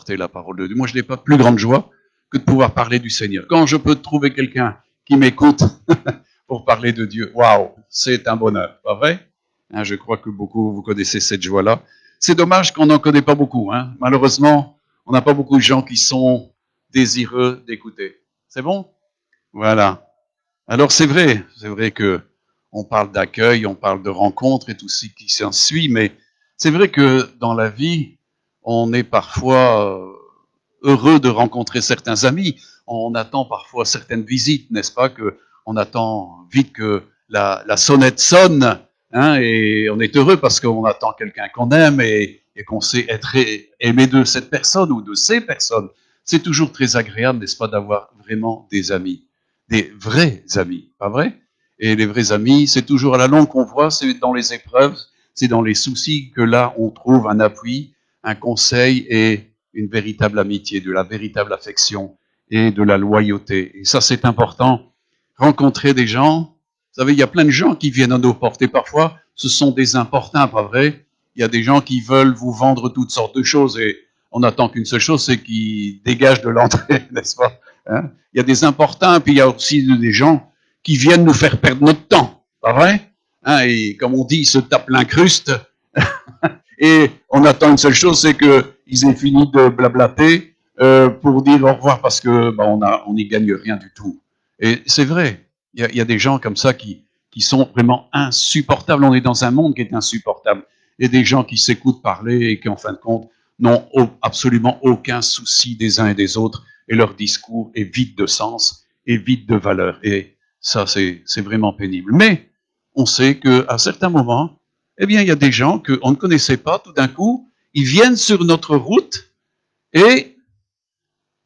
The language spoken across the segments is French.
porter la parole de Dieu. Moi, je n'ai pas plus grande joie que de pouvoir parler du Seigneur. Quand je peux trouver quelqu'un qui m'écoute pour parler de Dieu, waouh, c'est un bonheur, pas vrai? Hein, je crois que beaucoup, vous connaissez cette joie-là. C'est dommage qu'on n'en connaît pas beaucoup. Hein. Malheureusement, on n'a pas beaucoup de gens qui sont désireux d'écouter. C'est bon? Voilà. Alors c'est vrai que on parle d'accueil, on parle de rencontres et tout ce qui s'ensuit, mais c'est vrai que dans la vie, on est parfois heureux de rencontrer certains amis. On attend parfois certaines visites, n'est-ce pas, que on attend vite que la sonnette sonne, hein, et on est heureux parce qu'on attend quelqu'un qu'on aime et qu'on sait être aimé de cette personne ou de ces personnes. C'est toujours très agréable, n'est-ce pas, d'avoir vraiment des amis, des vrais amis, pas vrai? Et les vrais amis, c'est toujours à la longue qu'on voit, c'est dans les épreuves, c'est dans les soucis que là, on trouve un appui, un conseil et une véritable amitié, de la véritable affection et de la loyauté. Et ça, c'est important. Rencontrer des gens, vous savez, il y a plein de gens qui viennent à nos portes et parfois, ce sont des importuns, pas vrai? Il y a des gens qui veulent vous vendre toutes sortes de choses et on attend qu'une seule chose, c'est qu'ils dégagent de l'entrée, n'est-ce pas? Hein? Il y a des importuns, puis il y a aussi des gens qui viennent nous faire perdre notre temps, pas vrai? Hein, et comme on dit, ils se tapent l'incruste et on attend une seule chose, c'est qu'ils aient fini de blablater pour dire au revoir parce que on n'y gagne rien du tout. Et c'est vrai, il y a des gens comme ça qui sont vraiment insupportables. On est dans un monde qui est insupportable. Et des gens qui s'écoutent parler et qui, en fin de compte, n'ont absolument aucun souci des uns et des autres et leur discours est vide de sens et vide de valeur. Et ça, c'est vraiment pénible. Mais on sait qu'à certains moments, eh bien, il y a des gens qu'on ne connaissait pas, tout d'un coup, ils viennent sur notre route et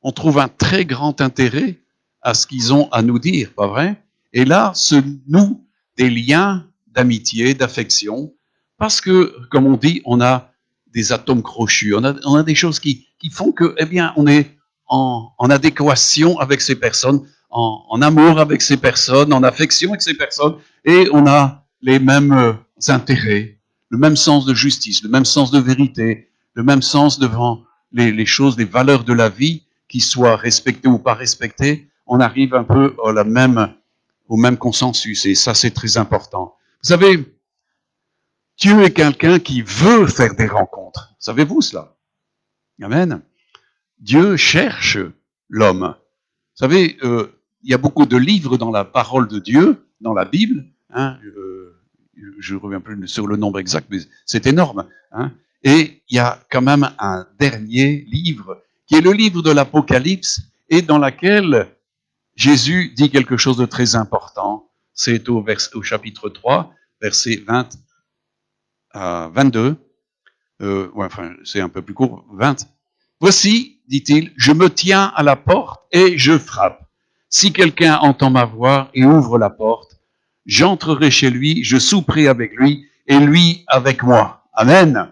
on trouve un très grand intérêt à ce qu'ils ont à nous dire, pas vrai? Et là, se nouent des liens d'amitié, d'affection, parce que, comme on dit, on a des atomes crochus, on a des choses qui font que, eh bien, on est en adéquation avec ces personnes, en amour avec ces personnes, en affection avec ces personnes, et on a les mêmes intérêts, le même sens de justice, le même sens de vérité, le même sens devant les choses, les valeurs de la vie, qui soient respectées ou pas respectées, on arrive un peu au même consensus, et ça c'est très important. Vous savez, Dieu est quelqu'un qui veut faire des rencontres. Savez-vous cela? Amen. Dieu cherche l'homme. Vous savez, il y a beaucoup de livres dans la parole de Dieu, dans la Bible. Hein, je ne reviens plus sur le nombre exact, mais c'est énorme. Hein, et il y a quand même un dernier livre, qui est le livre de l'Apocalypse, et dans lequel Jésus dit quelque chose de très important. C'est au chapitre 3, versets 20 à 22. C'est un peu plus court, 20. Voici, dit-il, je me tiens à la porte et je frappe. Si quelqu'un entend ma voix et ouvre la porte, j'entrerai chez lui, je souperai avec lui et lui avec moi. Amen.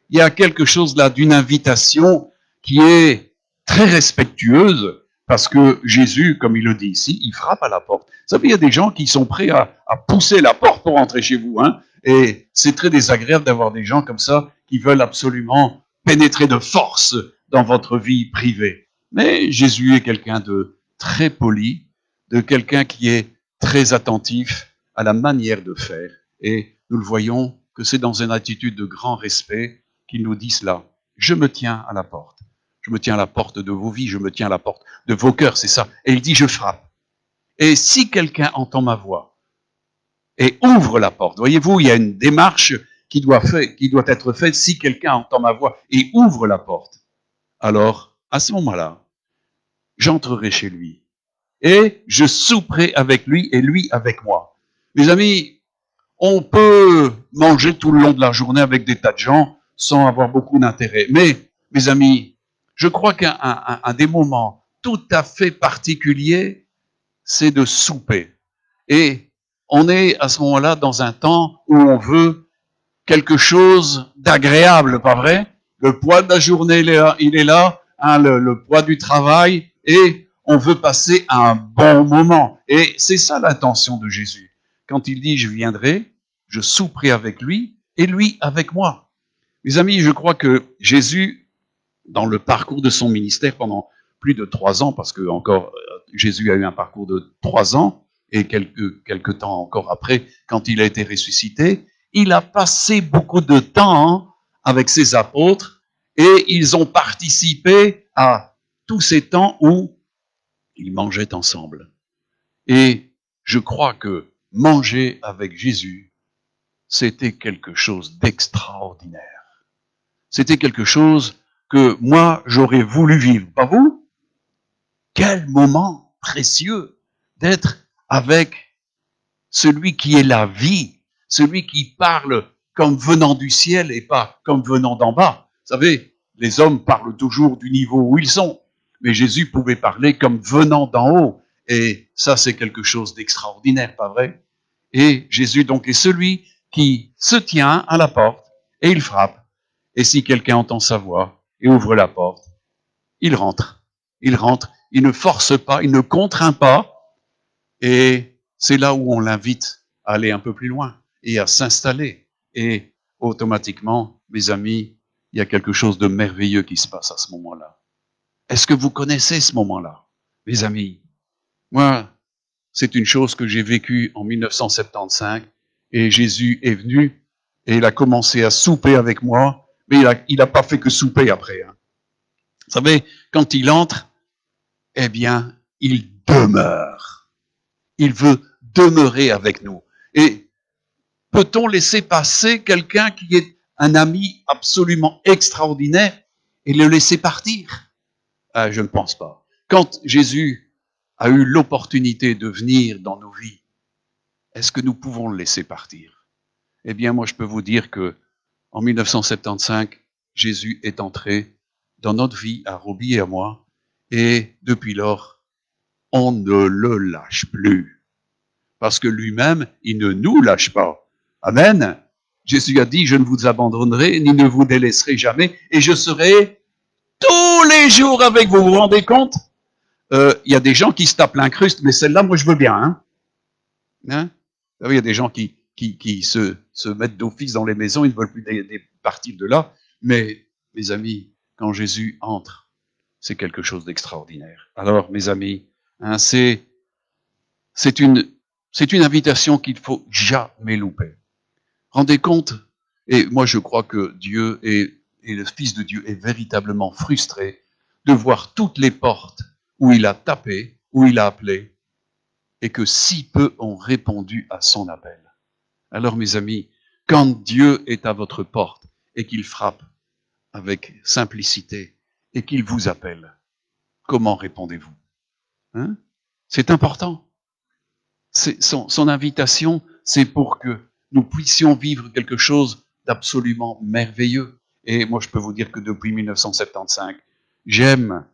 Il y a quelque chose là d'une invitation qui est très respectueuse parce que Jésus, comme il le dit ici, il frappe à la porte. Vous savez, il y a des gens qui sont prêts à pousser la porte pour entrer chez vous, hein. Et c'est très désagréable d'avoir des gens comme ça qui veulent absolument pénétrer de force dans votre vie privée. Mais Jésus est quelqu'un de très poli, de quelqu'un qui est très attentif à la manière de faire. Et nous le voyons que c'est dans une attitude de grand respect qu'il nous dit cela. Je me tiens à la porte. Je me tiens à la porte de vos vies, je me tiens à la porte de vos cœurs, c'est ça. Et il dit, je frappe. Et si quelqu'un entend ma voix et ouvre la porte, voyez-vous, il y a une démarche qui doit être faite si quelqu'un entend ma voix et ouvre la porte. Alors, à ce moment-là, j'entrerai chez lui et je souperai avec lui et lui avec moi. Mes amis, on peut manger tout le long de la journée avec des tas de gens sans avoir beaucoup d'intérêt. Mais, mes amis, je crois qu'un des moments tout à fait particuliers, c'est de souper. Et on est à ce moment-là dans un temps où on veut quelque chose d'agréable, pas vrai? Le poids de la journée, il est là, hein, le poids du travail, et on veut passer un bon moment. Et c'est ça l'intention de Jésus. Quand il dit, je viendrai, je souperai avec lui, et lui avec moi. Mes amis, je crois que Jésus dans le parcours de son ministère pendant plus de 3 ans, parce que encore Jésus a eu un parcours de 3 ans, et quelques temps encore après, quand il a été ressuscité, il a passé beaucoup de temps avec ses apôtres, et ils ont participé à tous ces temps où ils mangeaient ensemble. Et je crois que manger avec Jésus, c'était quelque chose d'extraordinaire. C'était quelque chose que moi, j'aurais voulu vivre. Pas vous? Quel moment précieux d'être avec celui qui est la vie, celui qui parle comme venant du ciel et pas comme venant d'en bas. Vous savez, les hommes parlent toujours du niveau où ils sont, mais Jésus pouvait parler comme venant d'en haut. Et ça, c'est quelque chose d'extraordinaire, pas vrai? Et Jésus, donc, est celui qui se tient à la porte et il frappe. Et si quelqu'un entend sa voix et ouvre la porte, il rentre. Il rentre. Il ne force pas, il ne contraint pas. Et c'est là où on l'invite à aller un peu plus loin et à s'installer. Et automatiquement, mes amis, il y a quelque chose de merveilleux qui se passe à ce moment-là. Est-ce que vous connaissez ce moment-là, mes amis? Moi, c'est une chose que j'ai vécue en 1975 et Jésus est venu et il a commencé à souper avec moi, mais il a pas fait que souper après. Vous savez, quand il entre, eh bien, il demeure. Il veut demeurer avec nous. Et peut-on laisser passer quelqu'un qui est un ami absolument extraordinaire et le laisser partir? Je ne pense pas. Quand Jésus a eu l'opportunité de venir dans nos vies, est-ce que nous pouvons le laisser partir? Eh bien, moi, je peux vous dire que en 1975, Jésus est entré dans notre vie, à Roby et à moi, et depuis lors, on ne le lâche plus. Parce que lui-même, il ne nous lâche pas. Amen. Jésus a dit, je ne vous abandonnerai, ni ne vous délaisserai jamais, et je serai tous les jours avec vous. Vous vous rendez compte? Il y a des gens qui se tapent l'incruste, mais celle-là, moi, je veux bien. Hein? Vous savez, il y a des gens qui se mettent d'office dans les maisons, ils ne veulent plus partir de là. Mais, mes amis, quand Jésus entre, c'est quelque chose d'extraordinaire. Alors, mes amis, hein, c'est une invitation qu'il ne faut jamais louper. Rendez compte, et moi je crois que Dieu et le Fils de Dieu est véritablement frustré de voir toutes les portes où il a tapé, où il a appelé, et que si peu ont répondu à son appel. Alors mes amis, quand Dieu est à votre porte et qu'il frappe avec simplicité et qu'il vous appelle, comment répondez-vous? Hein? C'est important. Son invitation, c'est pour que nous puissions vivre quelque chose d'absolument merveilleux. Et moi, je peux vous dire que depuis 1975, j'aime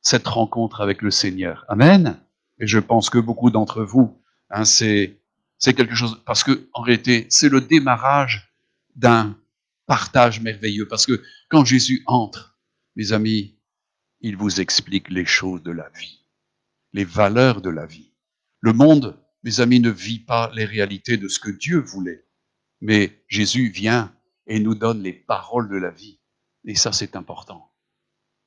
cette rencontre avec le Seigneur. Amen. Et je pense que beaucoup d'entre vous, hein, c'est quelque chose, parce que en réalité, c'est le démarrage d'un partage merveilleux. Parce que quand Jésus entre, mes amis, il vous explique les choses de la vie, les valeurs de la vie. Le monde, mes amis, ne vit pas les réalités de ce que Dieu voulait. Mais Jésus vient et nous donne les paroles de la vie. Et ça, c'est important.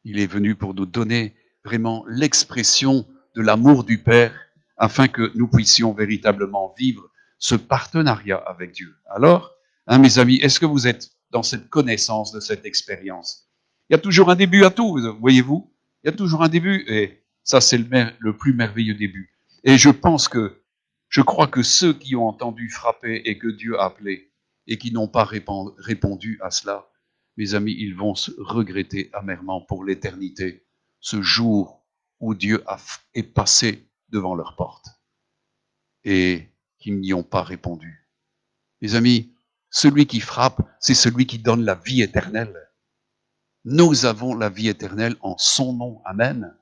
Il est venu pour nous donner vraiment l'expression de l'amour du Père afin que nous puissions véritablement vivre ce partenariat avec Dieu. Alors, hein, mes amis, est-ce que vous êtes dans cette connaissance de cette expérience? Il y a toujours un début à tout, voyez-vous? Il y a toujours un début et ça, c'est le plus merveilleux début. Et je crois que ceux qui ont entendu frapper et que Dieu a appelé et qui n'ont pas répondu à cela, mes amis, ils vont se regretter amèrement pour l'éternité ce jour où Dieu est passé devant leur porte et qu'ils n'y ont pas répondu. Mes amis, celui qui frappe, c'est celui qui donne la vie éternelle. Nous avons la vie éternelle en son nom. Amen.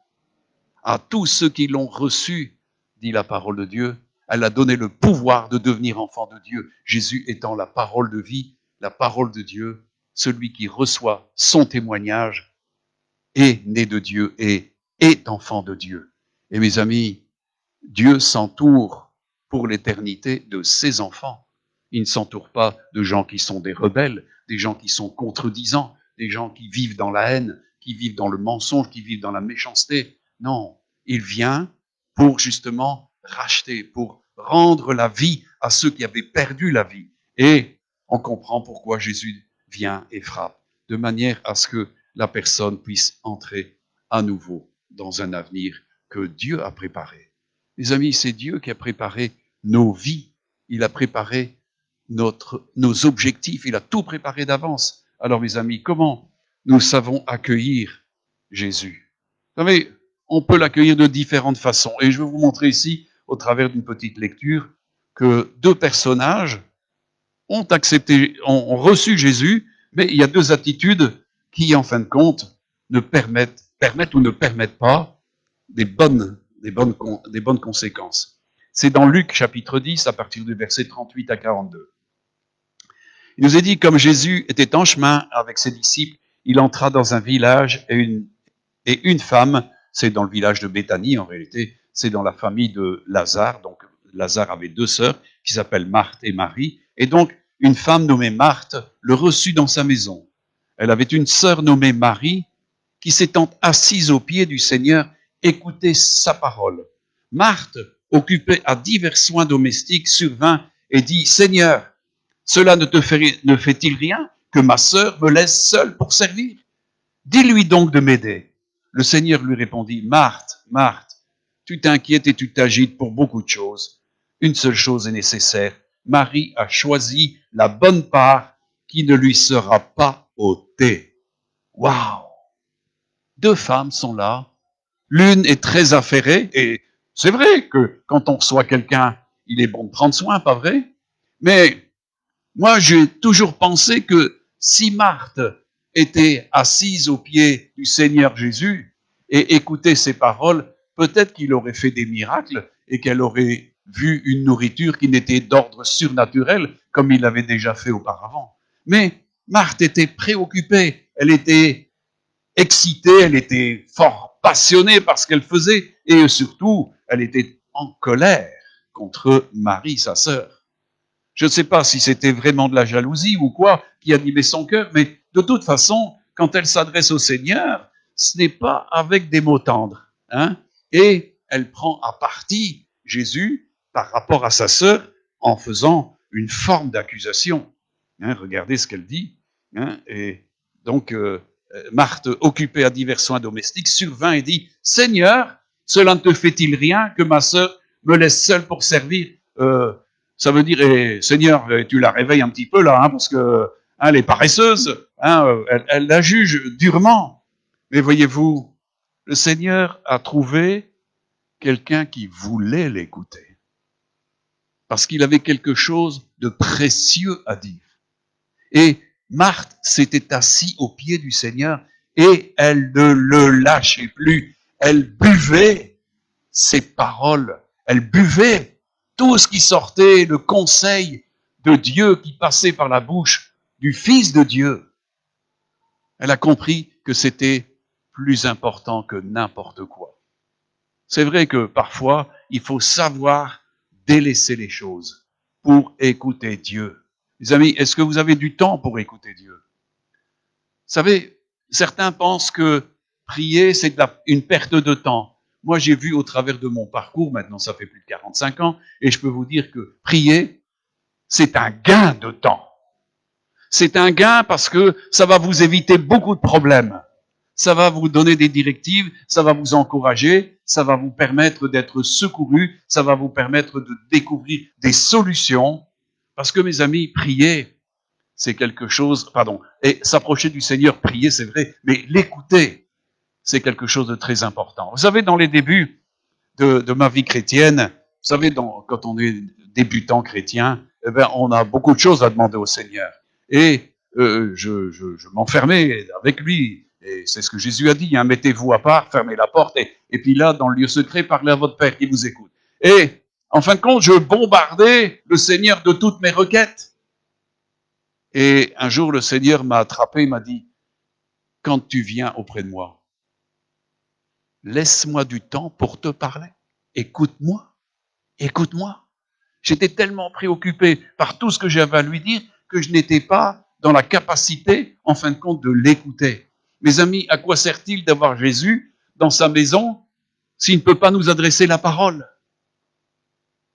À tous ceux qui l'ont reçu, dit la parole de Dieu, elle a donné le pouvoir de devenir enfant de Dieu. Jésus étant la parole de vie, la parole de Dieu, celui qui reçoit son témoignage est né de Dieu et est enfant de Dieu. Et mes amis, Dieu s'entoure pour l'éternité de ses enfants. Il ne s'entoure pas de gens qui sont des rebelles, des gens qui sont contredisants, des gens qui vivent dans la haine, qui vivent dans le mensonge, qui vivent dans la méchanceté. Non, il vient pour justement racheter, pour rendre la vie à ceux qui avaient perdu la vie. Et on comprend pourquoi Jésus vient et frappe, de manière à ce que la personne puisse entrer à nouveau dans un avenir que Dieu a préparé. Les amis, c'est Dieu qui a préparé nos vies. Il a préparé nos objectifs. Il a tout préparé d'avance. Alors, mes amis, comment nous savons accueillir Jésus? Vous savez, on peut l'accueillir de différentes façons. Et je vais vous montrer ici, au travers d'une petite lecture, que deux personnages ont reçu Jésus, mais il y a deux attitudes qui, en fin de compte, permettent ou ne permettent pas des bonnes conséquences. C'est dans Luc chapitre 10, à partir du verset 38 à 42. Il nous est dit, comme Jésus était en chemin avec ses disciples, il entra dans un village et une femme, c'est dans le village de Béthanie en réalité, c'est dans la famille de Lazare. Donc Lazare avait deux sœurs qui s'appellent Marthe et Marie. Et donc une femme nommée Marthe le reçut dans sa maison. Elle avait une sœur nommée Marie qui s'étant assise aux pieds du Seigneur, écoutait sa parole. Marthe, occupée à divers soins domestiques, survint et dit, Seigneur, cela ne fait-il rien que ma sœur me laisse seule pour servir? Dis-lui donc de m'aider. Le Seigneur lui répondit, Marthe, Marthe, tu t'inquiètes et tu t'agites pour beaucoup de choses. Une seule chose est nécessaire. Marie a choisi la bonne part qui ne lui sera pas ôtée. Waouh! Deux femmes sont là. L'une est très affairée et c'est vrai que quand on reçoit quelqu'un, il est bon de prendre soin, pas vrai? Mais moi, j'ai toujours pensé que si Marthe était assise aux pieds du Seigneur Jésus et écoutait ses paroles, peut-être qu'il aurait fait des miracles et qu'elle aurait vu une nourriture qui n'était d'ordre surnaturel comme il l'avait déjà fait auparavant. Mais Marthe était préoccupée, elle était excitée, elle était fort passionnée par ce qu'elle faisait et surtout, elle était en colère contre Marie, sa sœur. Je ne sais pas si c'était vraiment de la jalousie ou quoi qui animait son cœur, mais de toute façon, quand elle s'adresse au Seigneur, ce n'est pas avec des mots tendres. Hein? Et elle prend à partie Jésus par rapport à sa sœur en faisant une forme d'accusation. Hein, regardez ce qu'elle dit. Hein? Et donc, Marthe, occupée à divers soins domestiques, survint et dit, « Seigneur, cela ne te fait-il rien que ma sœur me laisse seule pour servir ?» Ça veut dire, Seigneur, tu la réveilles un petit peu là, hein, parce que elle est paresseuse, hein, elle la juge durement. Mais voyez-vous, le Seigneur a trouvé quelqu'un qui voulait l'écouter, parce qu'il avait quelque chose de précieux à dire. Et Marthe s'était assise aux pieds du Seigneur et elle ne le lâchait plus. Elle buvait ses paroles, elle buvait tout ce qui sortait, le conseil de Dieu qui passait par la bouche du Fils de Dieu. Elle a compris que c'était plus important que n'importe quoi. C'est vrai que parfois, il faut savoir délaisser les choses pour écouter Dieu. Les amis, est-ce que vous avez du temps pour écouter Dieu? Vous savez, certains pensent que prier, c'est une perte de temps. Moi, j'ai vu au travers de mon parcours, maintenant ça fait plus de 45 ans, et je peux vous dire que prier, c'est un gain de temps. C'est un gain parce que ça va vous éviter beaucoup de problèmes. Ça va vous donner des directives, ça va vous encourager, ça va vous permettre d'être secouru, ça va vous permettre de découvrir des solutions. Parce que, mes amis, prier, c'est quelque chose, et s'approcher du Seigneur, prier, c'est vrai, mais l'écouter, c'est quelque chose de très important. Vous savez, dans les débuts de ma vie chrétienne, vous savez, quand on est débutant chrétien, eh ben, on a beaucoup de choses à demander au Seigneur. Et je m'enfermais avec lui. Et c'est ce que Jésus a dit, hein, mettez-vous à part, fermez la porte, et puis là, dans le lieu secret, parlez à votre Père qui vous écoute. Et en fin de compte, je bombardais le Seigneur de toutes mes requêtes. Et un jour, le Seigneur m'a attrapé, il m'a dit, quand tu viens auprès de moi, laisse-moi du temps pour te parler. Écoute-moi. Écoute-moi. J'étais tellement préoccupé par tout ce que j'avais à lui dire que je n'étais pas dans la capacité, en fin de compte, de l'écouter. Mes amis, à quoi sert-il d'avoir Jésus dans sa maison s'il ne peut pas nous adresser la parole?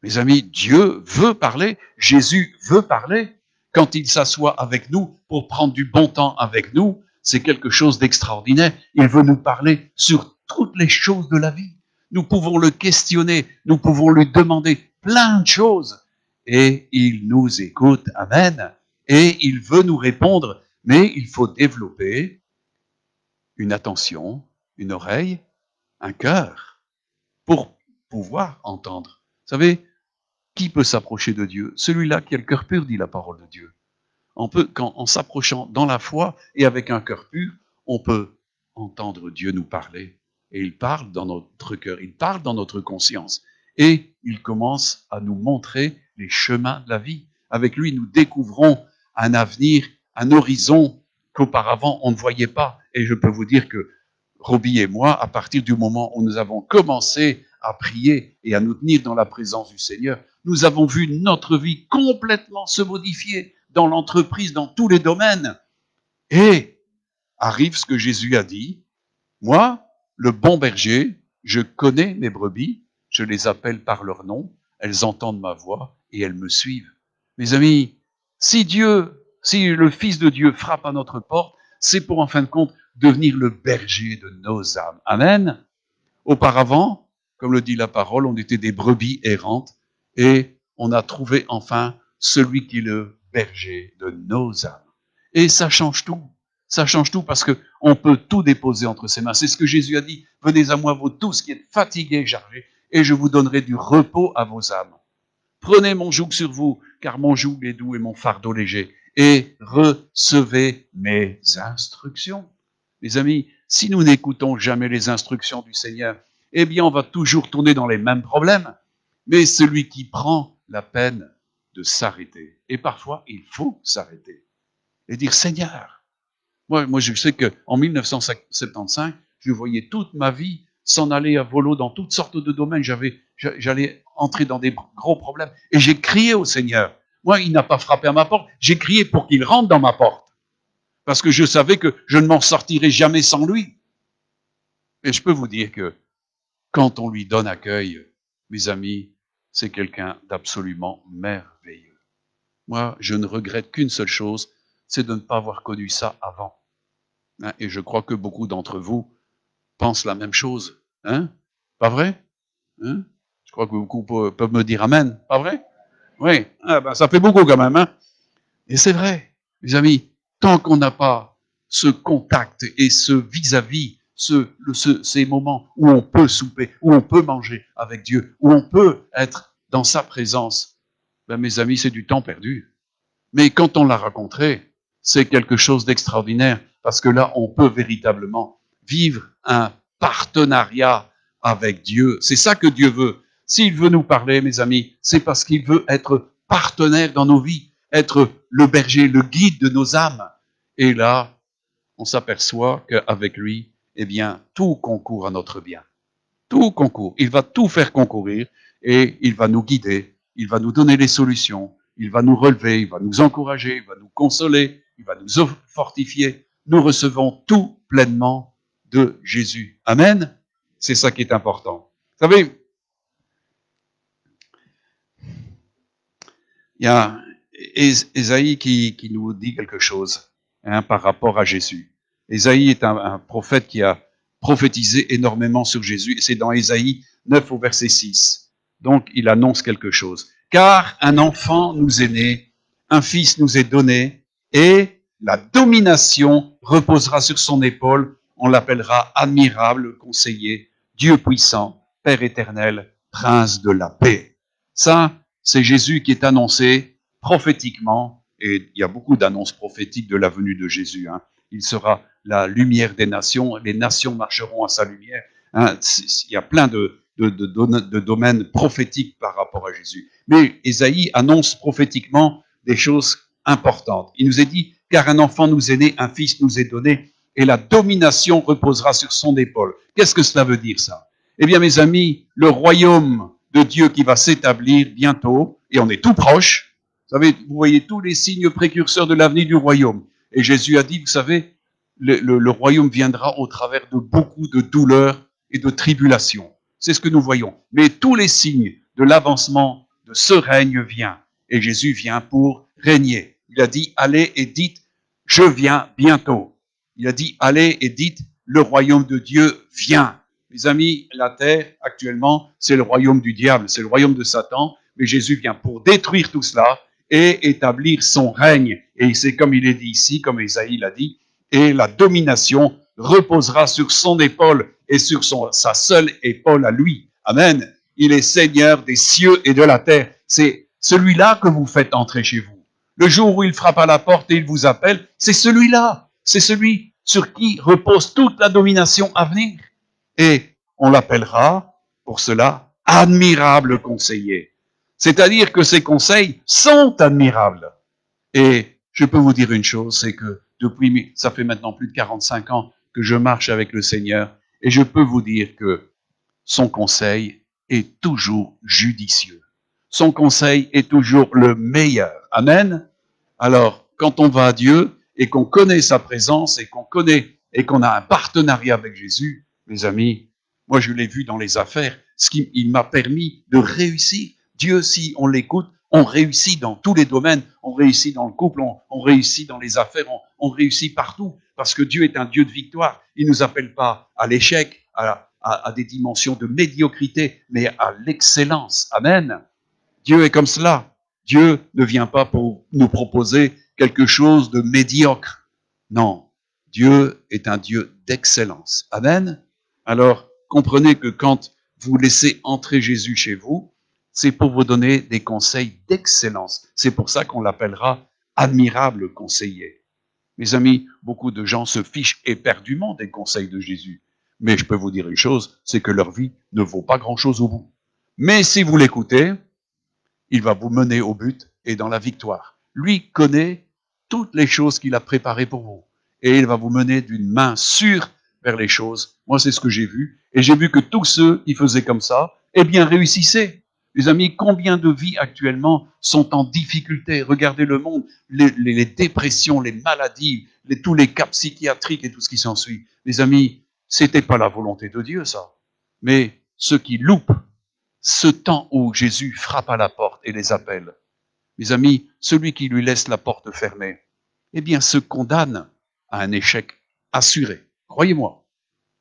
Mes amis, Dieu veut parler, Jésus veut parler. Quand il s'assoit avec nous pour prendre du bon temps avec nous, c'est quelque chose d'extraordinaire. Il veut nous parler sur toutes les choses de la vie. Nous pouvons le questionner, nous pouvons lui demander plein de choses. Et il nous écoute, amen. Et il veut nous répondre, mais il faut développer une attention, une oreille, un cœur pour pouvoir entendre. Vous savez, qui peut s'approcher de Dieu? Celui-là qui a le cœur pur, dit la parole de Dieu. En s'approchant dans la foi et avec un cœur pur, on peut entendre Dieu nous parler. Et il parle dans notre cœur, il parle dans notre conscience. Et il commence à nous montrer les chemins de la vie. Avec lui, nous découvrons un avenir, un horizon qu'auparavant on ne voyait pas. Et je peux vous dire que Roby et moi, à partir du moment où nous avons commencé à prier et à nous tenir dans la présence du Seigneur, nous avons vu notre vie complètement se modifier dans l'entreprise, dans tous les domaines. Et arrive ce que Jésus a dit, moi, le bon berger, je connais mes brebis, je les appelle par leur nom, elles entendent ma voix et elles me suivent. Mes amis, si le Fils de Dieu frappe à notre porte, c'est pour en fin de compte devenir le berger de nos âmes. Amen. Auparavant, comme le dit la parole, on était des brebis errantes et on a trouvé enfin celui qui est le berger de nos âmes. Et ça change tout. Ça change tout parce que on peut tout déposer entre ses mains. C'est ce que Jésus a dit. Venez à moi, vous tous qui êtes fatigués et chargés, et je vous donnerai du repos à vos âmes. Prenez mon joug sur vous, car mon joug est doux et mon fardeau léger. Et recevez mes instructions. Les amis, si nous n'écoutons jamais les instructions du Seigneur, eh bien, on va toujours tourner dans les mêmes problèmes. Mais celui qui prend la peine de s'arrêter, et parfois, il faut s'arrêter, et dire, Seigneur, moi je sais qu'en 1975, je voyais toute ma vie s'en aller à volo dans toutes sortes de domaines. J'allais entrer dans des gros problèmes. Et j'ai crié au Seigneur. Moi, il n'a pas frappé à ma porte. J'ai crié pour qu'il rentre dans ma porte. Parce que je savais que je ne m'en sortirais jamais sans lui. Et je peux vous dire que quand on lui donne accueil, mes amis, c'est quelqu'un d'absolument merveilleux. Moi, je ne regrette qu'une seule chose, c'est de ne pas avoir connu ça avant. Et je crois que beaucoup d'entre vous pensent la même chose. Pas vrai? Je crois que beaucoup peuvent me dire amen. Pas vrai? Oui. Ça fait beaucoup quand même. Et c'est vrai, mes amis, tant qu'on n'a pas ce contact et ce vis-à-vis, ces moments où on peut souper, où on peut manger avec Dieu, où on peut être dans sa présence, mes amis, c'est du temps perdu. Mais quand on l'a rencontré, c'est quelque chose d'extraordinaire, parce que là, on peut véritablement vivre un partenariat avec Dieu. C'est ça que Dieu veut. S'il veut nous parler, mes amis, c'est parce qu'il veut être partenaire dans nos vies, être le berger, le guide de nos âmes. Et là, on s'aperçoit qu'avec lui, eh bien, tout concourt à notre bien. Tout concourt. Il va tout faire concourir et il va nous guider, il va nous donner les solutions, il va nous relever, il va nous encourager, il va nous consoler, il va nous fortifier. Nous recevons tout pleinement de Jésus. Amen. C'est ça qui est important. Vous savez, il y a Ésaïe qui nous dit quelque chose par rapport à Jésus. Ésaïe est un prophète qui a prophétisé énormément sur Jésus, et c'est dans Ésaïe 9 au verset 6. Donc, il annonce quelque chose. Car un enfant nous est né, un fils nous est donné, et la domination reposera sur son épaule. On l'appellera admirable, conseiller, Dieu puissant, Père éternel, prince de la paix. Ça, c'est Jésus qui est annoncé prophétiquement, et il y a beaucoup d'annonces prophétiques de la venue de Jésus. Il sera la lumière des nations, les nations marcheront à sa lumière. Il y a plein de domaines prophétiques par rapport à Jésus. Mais Ésaïe annonce prophétiquement des choses importantes. Il nous est dit, car un enfant nous est né, un fils nous est donné, et la domination reposera sur son épaule. Qu'est-ce que cela veut dire, ça? Eh bien, mes amis, le royaume de Dieu qui va s'établir bientôt, et on est tout proche. Vous savez, vous voyez tous les signes précurseurs de l'avenir du royaume. Et Jésus a dit, vous savez, le royaume viendra au travers de beaucoup de douleurs et de tribulations. C'est ce que nous voyons. Mais tous les signes de l'avancement de ce règne viennent. Et Jésus vient pour régner. Il a dit, allez et dites, je viens bientôt. Il a dit, allez et dites, le royaume de Dieu vient. Mes amis, la terre, actuellement, c'est le royaume du diable, c'est le royaume de Satan, mais Jésus vient pour détruire tout cela et établir son règne. Et c'est comme il est dit ici, comme Ésaïe l'a dit, et la domination reposera sur son épaule et sur sa seule épaule à lui. Amen. Il est Seigneur des cieux et de la terre. C'est celui-là que vous faites entrer chez vous. Le jour où il frappe à la porte et il vous appelle, c'est celui-là. C'est celui sur qui repose toute la domination à venir. Et on l'appellera, pour cela, admirable conseiller. C'est-à-dire que ses conseils sont admirables. Et je peux vous dire une chose, c'est que depuis, ça fait maintenant plus de 45 ans que je marche avec le Seigneur, et je peux vous dire que son conseil est toujours judicieux. Son conseil est toujours le meilleur. Amen. Alors, quand on va à Dieu et qu'on connaît sa présence et qu'on a un partenariat avec Jésus, mes amis, moi je l'ai vu dans les affaires, il m'a permis de réussir. Dieu, si on l'écoute, on réussit dans tous les domaines, on réussit dans le couple, on réussit dans les affaires, on réussit partout, parce que Dieu est un Dieu de victoire. Il ne nous appelle pas à l'échec, à des dimensions de médiocrité, mais à l'excellence. Amen. Dieu est comme cela. Dieu ne vient pas pour nous proposer quelque chose de médiocre. Non, Dieu est un Dieu d'excellence. Amen. Alors, comprenez que quand vous laissez entrer Jésus chez vous, c'est pour vous donner des conseils d'excellence. C'est pour ça qu'on l'appellera admirable conseiller. Mes amis, beaucoup de gens se fichent éperdument des conseils de Jésus. Mais je peux vous dire une chose, c'est que leur vie ne vaut pas grand-chose au bout. Mais si vous l'écoutez, il va vous mener au but et dans la victoire. Lui connaît toutes les choses qu'il a préparées pour vous. Et il va vous mener d'une main sûre vers les choses. Moi, c'est ce que j'ai vu. Et j'ai vu que tous ceux qui faisaient comme ça, eh bien, réussissaient. Les amis, combien de vies actuellement sont en difficulté? Regardez le monde, les dépressions, les maladies, tous les cas psychiatriques et tout ce qui s'ensuit. Les amis, c'était pas la volonté de Dieu, ça. Mais ceux qui loupent ce temps où Jésus frappe à la porte et les appelle, mes amis, celui qui lui laisse la porte fermée, eh bien, se condamne à un échec assuré. Croyez-moi,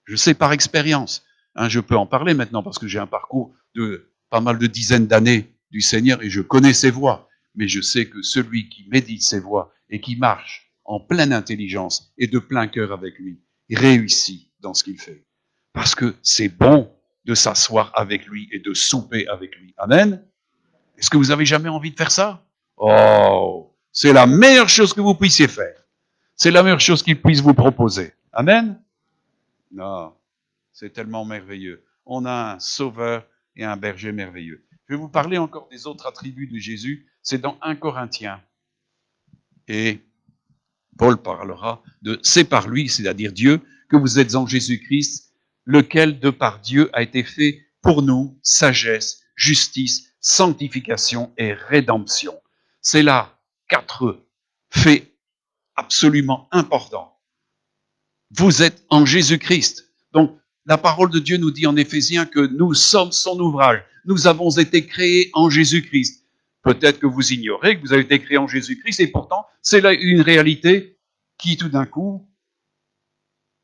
je sais par expérience. Je peux en parler maintenant parce que j'ai un parcours de pas mal de dizaines d'années du Seigneur et je connais ses voies. Mais je sais que celui qui médite ses voies et qui marche en pleine intelligence et de plein cœur avec lui, réussit dans ce qu'il fait. Parce que c'est bon de s'asseoir avec lui et de souper avec lui. Amen. Est-ce que vous avez jamais envie de faire ça? Oh, c'est la meilleure chose que vous puissiez faire. C'est la meilleure chose qu'il puisse vous proposer. Amen. Non, c'est tellement merveilleux. On a un sauveur et un berger merveilleux. Je vais vous parler encore des autres attributs de Jésus. C'est dans 1 Corinthiens. Et Paul parlera de « c'est par lui », c'est-à-dire Dieu, que vous êtes en Jésus-Christ, lequel de par Dieu a été fait pour nous sagesse, justice, sanctification et rédemption. C'est là 4 faits absolument importants. Vous êtes en Jésus-Christ. Donc, la parole de Dieu nous dit en Éphésiens que nous sommes son ouvrage. Nous avons été créés en Jésus-Christ. Peut-être que vous ignorez que vous avez été créés en Jésus-Christ et pourtant, c'est là une réalité qui tout d'un coup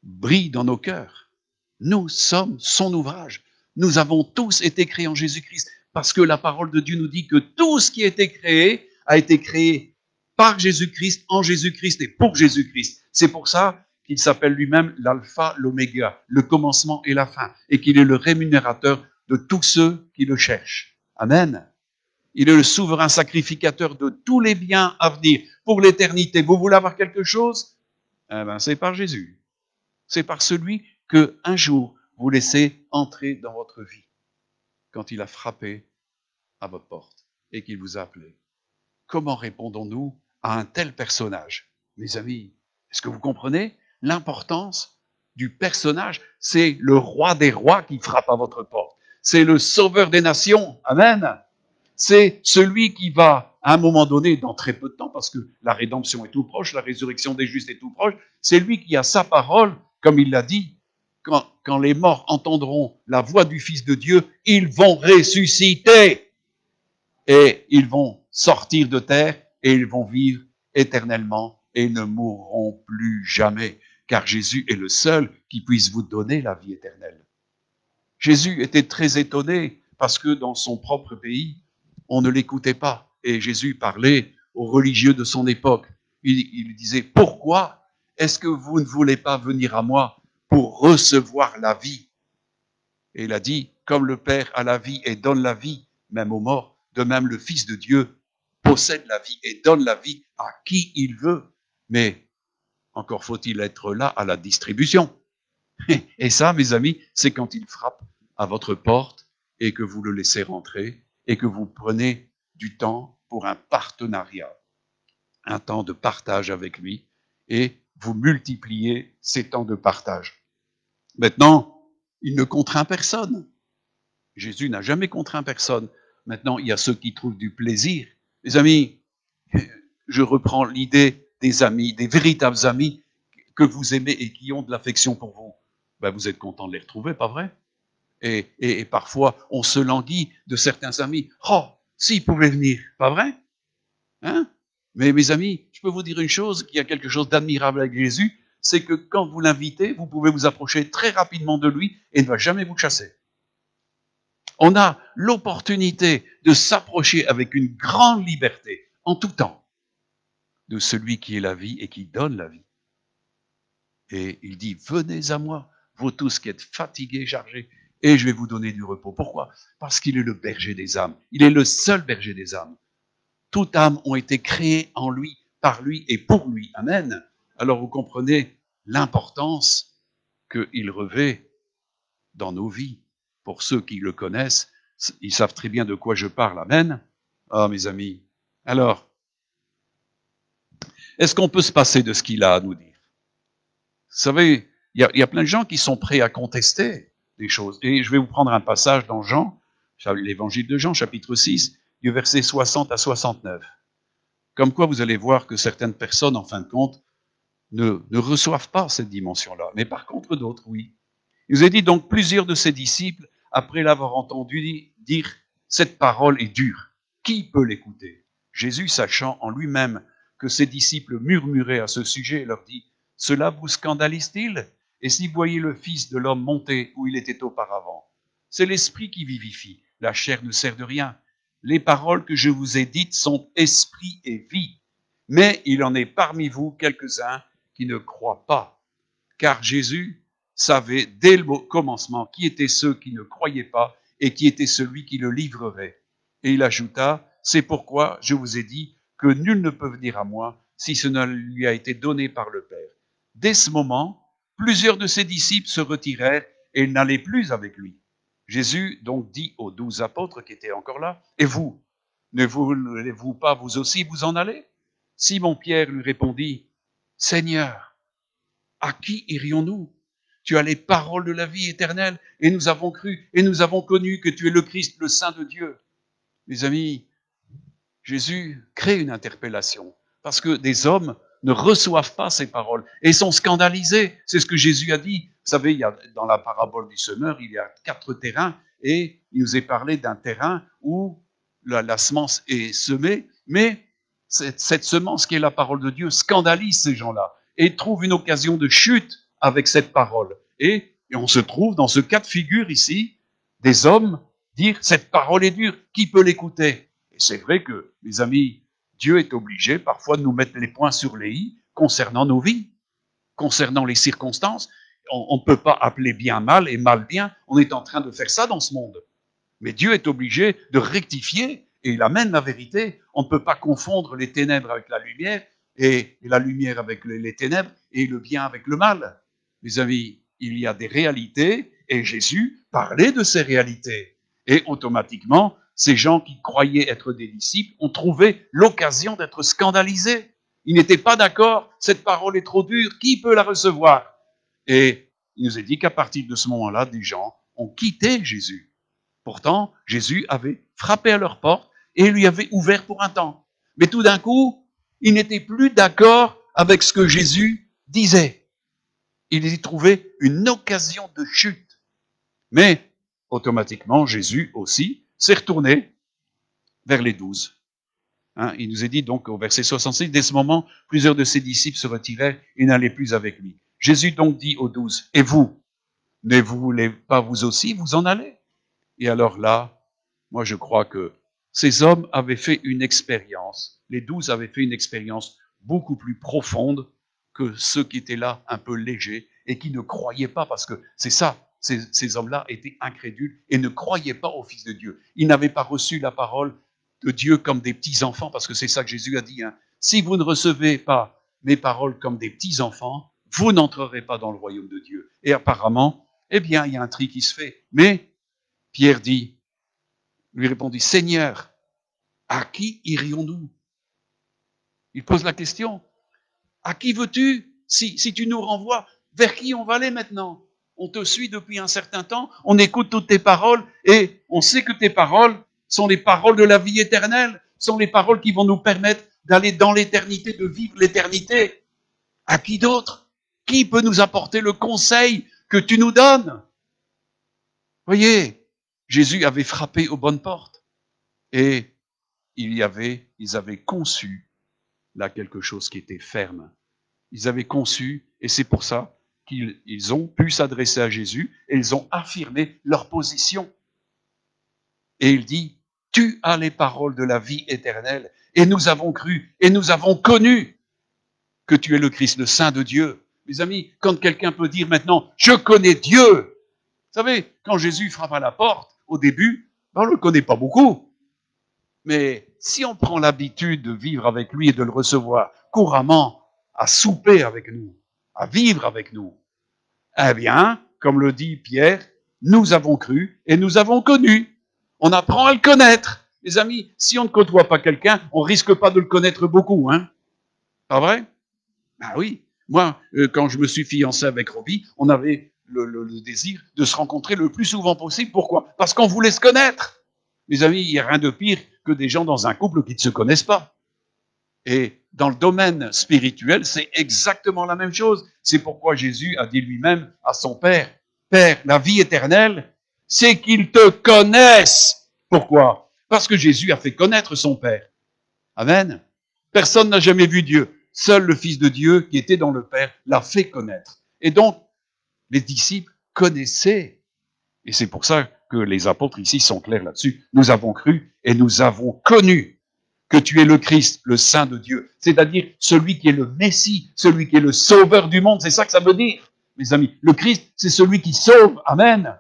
brille dans nos cœurs. Nous sommes son ouvrage. Nous avons tous été créés en Jésus-Christ parce que la parole de Dieu nous dit que tout ce qui a été créé par Jésus-Christ, en Jésus-Christ et pour Jésus-Christ. C'est pour ça qu'il s'appelle lui-même l'alpha, l'oméga, le commencement et la fin, et qu'il est le rémunérateur de tous ceux qui le cherchent. Amen. Il est le souverain sacrificateur de tous les biens à venir pour l'éternité. Vous voulez avoir quelque chose? Eh ben, c'est par Jésus. C'est par celui que un jour vous laissez entrer dans votre vie quand il a frappé à votre porte et qu'il vous a appelé. Comment répondons-nous à un tel personnage? Mes amis, est-ce que vous comprenez l'importance du personnage? C'est le roi des rois qui frappe à votre porte. C'est le sauveur des nations. Amen. C'est celui qui va à un moment donné, dans très peu de temps, parce que la rédemption est tout proche, la résurrection des justes est tout proche, c'est lui qui a sa parole, comme il l'a dit, quand les morts entendront la voix du Fils de Dieu, ils vont ressusciter et ils vont sortir de terre et ils vont vivre éternellement et ils ne mourront plus jamais, car Jésus est le seul qui puisse vous donner la vie éternelle. Jésus était très étonné parce que dans son propre pays, on ne l'écoutait pas. Et Jésus parlait aux religieux de son époque. Il disait, pourquoi est-ce que vous ne voulez pas venir à moi pour recevoir la vie? Et il a dit, comme le Père a la vie et donne la vie, même aux morts, de même le Fils de Dieu possède la vie et donne la vie à qui il veut. Mais encore faut-il être là à la distribution. Et ça, mes amis, c'est quand il frappe à votre porte et que vous le laissez rentrer et que vous prenez du temps pour un partenariat, un temps de partage avec lui et vous multipliez ces temps de partage. Maintenant, il ne contraint personne. Jésus n'a jamais contraint personne. Maintenant, il y a ceux qui trouvent du plaisir. Les amis, je reprends l'idée des amis, des véritables amis que vous aimez et qui ont de l'affection pour vous. Ben, vous êtes content de les retrouver, pas vrai? Et parfois, on se languit de certains amis. Oh, s'ils pouvaient venir, pas vrai? Hein? Mais mes amis, je peux vous dire une chose, qu'il y a quelque chose d'admirable avec Jésus, c'est que quand vous l'invitez, vous pouvez vous approcher très rapidement de lui et il ne va jamais vous chasser. On a l'opportunité de s'approcher avec une grande liberté, en tout temps, de celui qui est la vie et qui donne la vie. Et il dit, venez à moi, vous tous qui êtes fatigués, chargés, et je vais vous donner du repos. Pourquoi? Parce qu'il est le berger des âmes. Il est le seul berger des âmes. Toutes âmes ont été créées en lui, par lui et pour lui. Amen. Alors vous comprenez l'importance qu'il revêt dans nos vies. Pour ceux qui le connaissent, ils savent très bien de quoi je parle. Amen. Ah, mes amis. Alors, est-ce qu'on peut se passer de ce qu'il a à nous dire? Vous savez, il y a plein de gens qui sont prêts à contester des choses. Et je vais vous prendre un passage dans Jean, l'évangile de Jean, chapitre 6, du verset 60 à 69. Comme quoi vous allez voir que certaines personnes, en fin de compte, ne reçoivent pas cette dimension-là. Mais par contre, d'autres, oui. Il nous a dit donc plusieurs de ses disciples, après l'avoir entendu dire, cette parole est dure. Qui peut l'écouter? Jésus, sachant en lui-même que ses disciples murmuraient à ce sujet, leur dit, cela vous scandalise-t-il? Et si vous voyez le Fils de l'homme monter où il était auparavant, c'est l'esprit qui vivifie, la chair ne sert de rien. Les paroles que je vous ai dites sont esprit et vie. Mais il en est parmi vous quelques-uns qui ne croient pas. Car Jésus savait dès le commencement qui étaient ceux qui ne croyaient pas et qui était celui qui le livrerait. Et il ajouta, c'est pourquoi je vous ai dit que nul ne peut venir à moi si ce ne lui a été donné par le Père. Dès ce moment, plusieurs de ses disciples se retirèrent et n'allaient plus avec lui. Jésus donc dit aux 12 apôtres qui étaient encore là, « Et vous, ne voulez-vous pas vous aussi vous en aller ?» Simon-Pierre lui répondit, « Seigneur, à qui irions-nous? Tu as les paroles de la vie éternelle et nous avons cru et nous avons connu que tu es le Christ, le Saint de Dieu. » Mes amis, Jésus crée une interpellation parce que des hommes ne reçoivent pas ces paroles et sont scandalisés. C'est ce que Jésus a dit. Vous savez, il y a, dans la parabole du semeur, il y a 4 terrains et il nous est parlé d'un terrain où la semence est semée, mais cette semence qui est la parole de Dieu scandalise ces gens-là et trouve une occasion de chute avec cette parole. Et on se trouve dans ce cas de figure ici, des hommes dire cette parole est dure, qui peut l'écouter? Et c'est vrai que, mes amis, Dieu est obligé parfois de nous mettre les points sur les i concernant nos vies, concernant les circonstances. On ne peut pas appeler bien mal et mal bien. On est en train de faire ça dans ce monde. Mais Dieu est obligé de rectifier et il amène la vérité. On ne peut pas confondre les ténèbres avec la lumière et la lumière avec les ténèbres et le bien avec le mal. Mes amis, il y a des réalités et Jésus parlait de ces réalités. Et automatiquement, ces gens qui croyaient être des disciples ont trouvé l'occasion d'être scandalisés. Ils n'étaient pas d'accord, cette parole est trop dure, qui peut la recevoir? Et il nous est dit qu'à partir de ce moment-là, des gens ont quitté Jésus. Pourtant, Jésus avait frappé à leur porte et lui avait ouvert pour un temps. Mais tout d'un coup, il n'était plus d'accord avec ce que Jésus disait. Il y trouvait une occasion de chute. Mais, automatiquement, Jésus aussi s'est retourné vers les 12. Il nous est dit donc au verset 66, dès ce moment, plusieurs de ses disciples se retirèrent et n'allaient plus avec lui. Jésus donc dit aux 12, et vous, ne vous voulez pas vous aussi vous en aller? Et alors là, moi je crois que ces hommes avaient fait une expérience, les 12 avaient fait une expérience beaucoup plus profonde que ceux qui étaient là un peu légers et qui ne croyaient pas, parce que c'est ça, ces hommes-là étaient incrédules et ne croyaient pas au Fils de Dieu. Ils n'avaient pas reçu la parole de Dieu comme des petits-enfants, parce que c'est ça que Jésus a dit. Si vous ne recevez pas mes paroles comme des petits-enfants, vous n'entrerez pas dans le royaume de Dieu. Et apparemment, eh bien, il y a un tri qui se fait. Mais Pierre lui répondit, Seigneur, à qui irions-nous? Il pose la question. À qui veux-tu? Si tu nous renvoies, vers qui on va aller maintenant? On te suit depuis un certain temps, on écoute toutes tes paroles et on sait que tes paroles sont les paroles de la vie éternelle, sont les paroles qui vont nous permettre d'aller dans l'éternité, de vivre l'éternité. À qui d'autre? Qui peut nous apporter le conseil que tu nous donnes? Voyez, Jésus avait frappé aux bonnes portes et ils avaient conçu là quelque chose qui était ferme. Ils avaient conçu, et c'est pour ça qu'ils ont pu s'adresser à Jésus et ils ont affirmé leur position. Et il dit, tu as les paroles de la vie éternelle et nous avons cru et nous avons connu que tu es le Christ, le Saint de Dieu. Mes amis, quand quelqu'un peut dire maintenant, je connais Dieu. Vous savez, quand Jésus frappe à la porte, au début, on ne le connaît pas beaucoup. Mais si on prend l'habitude de vivre avec lui et de le recevoir couramment, à souper avec nous, à vivre avec nous, eh bien, comme le dit Pierre, nous avons cru et nous avons connu. On apprend à le connaître. Les amis, si on ne côtoie pas quelqu'un, on risque pas de le connaître beaucoup, hein? Pas vrai? Ben oui. Moi, quand je me suis fiancé avec Robbie, on avait le désir de se rencontrer le plus souvent possible. Pourquoi? Parce qu'on voulait se connaître. Mes amis, il n'y a rien de pire que des gens dans un couple qui ne se connaissent pas. Et dans le domaine spirituel, c'est exactement la même chose. C'est pourquoi Jésus a dit lui-même à son Père, Père, la vie éternelle, c'est qu'ils te connaissent. Pourquoi? Parce que Jésus a fait connaître son Père. Amen. Personne n'a jamais vu Dieu. Seul le Fils de Dieu qui était dans le Père l'a fait connaître. Et donc, les disciples connaissaient. Et c'est pour ça que les apôtres ici sont clairs là-dessus. Nous avons cru et nous avons connu que tu es le Christ, le Saint de Dieu. C'est-à-dire celui qui est le Messie, celui qui est le sauveur du monde. C'est ça que ça veut dire, mes amis. Le Christ, c'est celui qui sauve. Amen.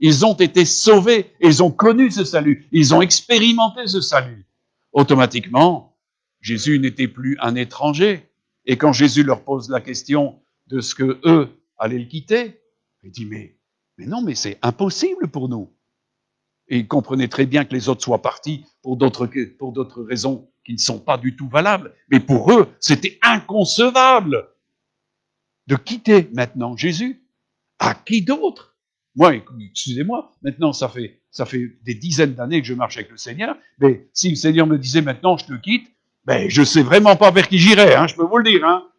Ils ont été sauvés, ils ont connu ce salut, ils ont expérimenté ce salut. Automatiquement, Jésus n'était plus un étranger. Et quand Jésus leur pose la question de ce que eux allaient le quitter, il dit, mais non, mais c'est impossible pour nous. Et il comprenait très bien que les autres soient partis pour d'autres raisons qui ne sont pas du tout valables. Mais pour eux, c'était inconcevable de quitter maintenant Jésus. À qui d'autre? Moi, excusez-moi, maintenant ça fait des dizaines d'années que je marche avec le Seigneur, mais si le Seigneur me disait maintenant je te quitte, ben je sais vraiment pas vers qui j'irais, je peux vous le dire,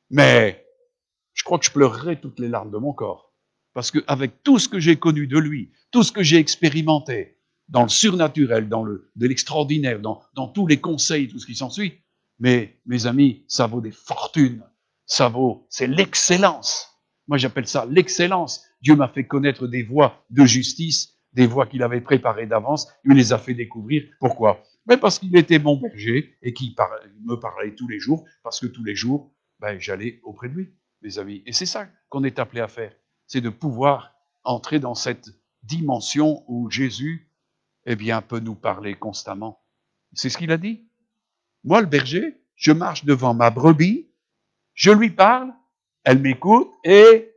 Mais je crois que je pleurerais toutes les larmes de mon corps. Parce qu'avec tout ce que j'ai connu de lui, tout ce que j'ai expérimenté, dans le surnaturel, de l'extraordinaire, dans tous les conseils, tout ce qui s'ensuit, mais mes amis, ça vaut des fortunes. C'est l'excellence. Moi, j'appelle ça l'excellence. Dieu m'a fait connaître des voies de justice, des voies qu'il avait préparées d'avance. Il me les a fait découvrir. Pourquoi? Mais parce qu'il était mon berger et qu'il me parlait tous les jours, parce que tous les jours, j'allais auprès de lui, mes amis. Et c'est ça qu'on est appelé à faire. C'est de pouvoir entrer dans cette dimension où Jésus, peut nous parler constamment. C'est ce qu'il a dit. Moi, le berger, je marche devant ma brebis, je lui parle, elle m'écoute et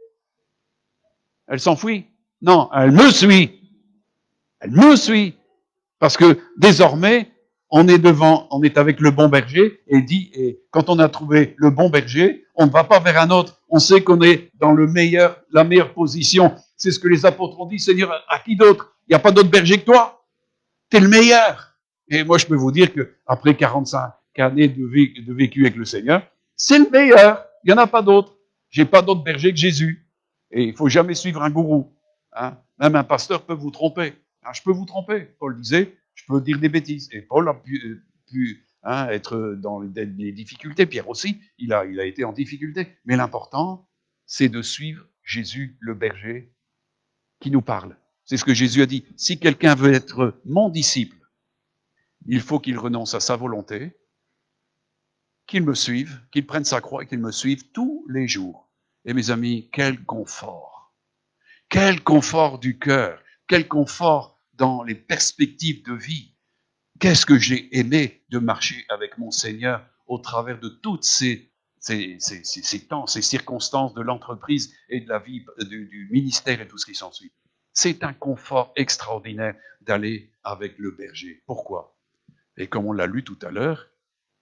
elle s'enfuit. Non, elle me suit. Elle me suit. Parce que désormais, on est avec le bon berger et quand on a trouvé le bon berger, on ne va pas vers un autre. On sait qu'on est dans la meilleure position. C'est ce que les apôtres ont dit. Seigneur, à qui d'autre? Il n'y a pas d'autre berger que toi. T'es le meilleur. Et moi, je peux vous dire qu'après 45 années de vécu avec le Seigneur, c'est le meilleur. Il n'y en a pas d'autre. J'ai pas d'autre berger que Jésus. Et il faut jamais suivre un gourou. Hein. Même un pasteur peut vous tromper. Hein, je peux vous tromper. Paul disait, je peux dire des bêtises. Et Paul a pu être dans les difficultés. Pierre aussi, il a été en difficulté. Mais l'important, c'est de suivre Jésus, le berger, qui nous parle. C'est ce que Jésus a dit. Si quelqu'un veut être mon disciple, il faut qu'il renonce à sa volonté, qu'il me suive, qu'il prenne sa croix et qu'il me suive tous les jours. Et mes amis, quel confort! Quel confort du cœur! Quel confort dans les perspectives de vie! Qu'est-ce que j'ai aimé de marcher avec mon Seigneur au travers de toutes ces temps, ces circonstances de l'entreprise et de la vie du ministère et tout ce qui s'ensuit. C'est un confort extraordinaire d'aller avec le berger. Pourquoi? Et comme on l'a lu tout à l'heure,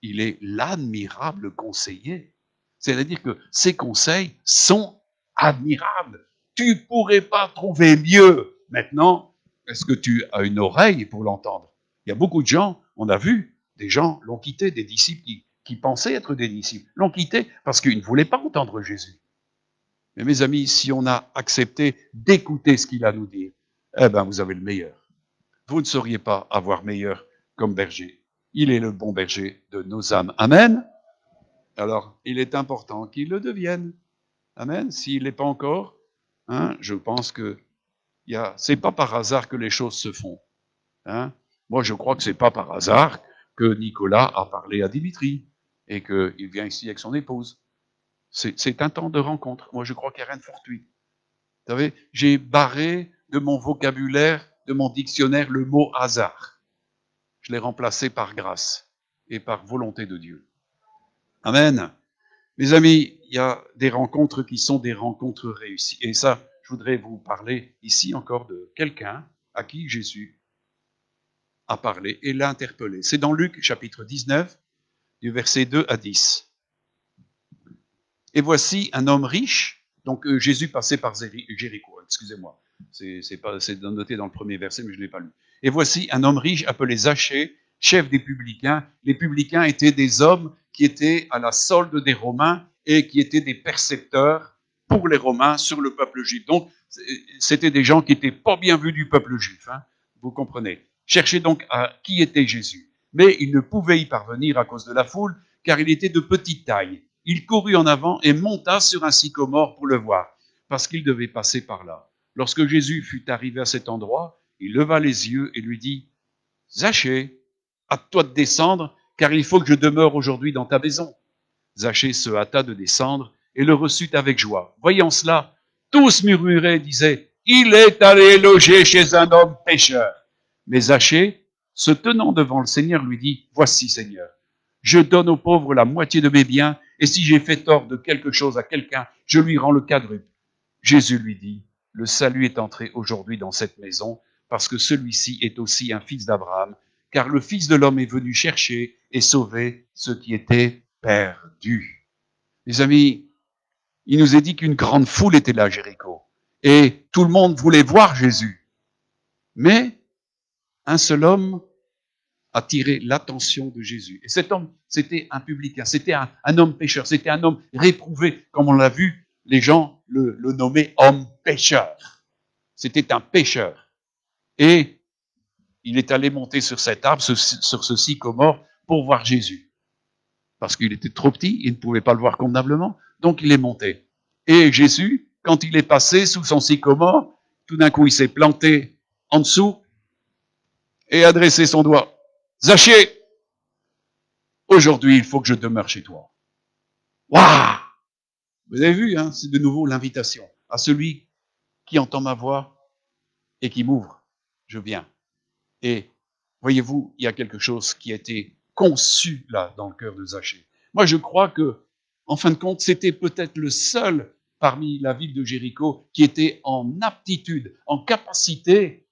il est l'admirable conseiller. C'est-à-dire que ses conseils sont admirables. Tu ne pourrais pas trouver mieux. Maintenant, est-ce que tu as une oreille pour l'entendre? Il y a beaucoup de gens, on a vu, des gens l'ont quitté, des disciples qui pensaient être des disciples, l'ont quitté parce qu'ils ne voulaient pas entendre Jésus. Mais mes amis, si on a accepté d'écouter ce qu'il a à nous dire, eh ben vous avez le meilleur. Vous ne sauriez pas avoir meilleur comme berger. Il est le bon berger de nos âmes. Amen. Alors, il est important qu'il le devienne. Amen. S'il n'est pas encore, je pense que c'est pas par hasard que les choses se font. Hein. Moi, je crois que c'est pas par hasard que Nicolas a parlé à Dimitri et qu'il vient ici avec son épouse. C'est un temps de rencontre. Moi, je crois qu'il n'y a rien de fortuit. Vous savez, j'ai barré de mon vocabulaire, de mon dictionnaire, le mot hasard. Je l'ai remplacé par grâce et par volonté de Dieu. Amen. Mes amis, il y a des rencontres qui sont des rencontres réussies. Et ça, je voudrais vous parler ici encore de quelqu'un à qui Jésus a parlé et l'a interpellé. C'est dans Luc chapitre 19, du verset 2 à 10. Et voici un homme riche. Donc Jésus passait par Jéricho, excusez-moi. C'est noté dans le premier verset, mais je ne l'ai pas lu. Et voici un homme riche appelé Zachée, chef des publicains. Les publicains étaient des hommes qui étaient à la solde des Romains et qui étaient des percepteurs pour les Romains sur le peuple juif. Donc, c'était des gens qui n'étaient pas bien vus du peuple juif. Hein, vous comprenez. Cherchez donc à qui était Jésus. Mais il ne pouvait y parvenir à cause de la foule, car il était de petite taille. Il courut en avant et monta sur un sycomore pour le voir, parce qu'il devait passer par là. Lorsque Jésus fut arrivé à cet endroit, il leva les yeux et lui dit, « Zachée, hâte-toi de descendre, car il faut que je demeure aujourd'hui dans ta maison. » Zachée se hâta de descendre et le reçut avec joie. Voyant cela, tous murmuraient et disaient, « Il est allé loger chez un homme pécheur. » Mais Zachée, se tenant devant le Seigneur, lui dit, « Voici, Seigneur, je donne aux pauvres la moitié de mes biens, et si j'ai fait tort de quelque chose à quelqu'un, je lui rends le quadruple. » Jésus lui dit, « Le salut est entré aujourd'hui dans cette maison, parce que celui-ci est aussi un fils d'Abraham, car le Fils de l'homme est venu chercher et sauver ceux qui étaient perdus. » Les amis, il nous est dit qu'une grande foule était là à Jéricho, et tout le monde voulait voir Jésus. Mais un seul homme attirer l'attention de Jésus. Et cet homme, c'était un publicain, c'était un homme pécheur, c'était un homme réprouvé, comme on l'a vu, les gens le nommaient homme pécheur. C'était un pécheur. Et il est allé monter sur cet arbre, sur ce sycomore, pour voir Jésus. Parce qu'il était trop petit, il ne pouvait pas le voir convenablement, donc il est monté. Et Jésus, quand il est passé sous son sycomore, tout d'un coup il s'est planté en dessous et a dressé son doigt. Zachée, aujourd'hui, il faut que je demeure chez toi. Waouh! Vous avez vu, hein, c'est de nouveau l'invitation à celui qui entend ma voix et qui m'ouvre. Je viens. Et voyez-vous, il y a quelque chose qui a été conçu là dans le cœur de Zachée. Moi, je crois que, en fin de compte, c'était peut-être le seul parmi la ville de Jéricho qui était en aptitude, en capacité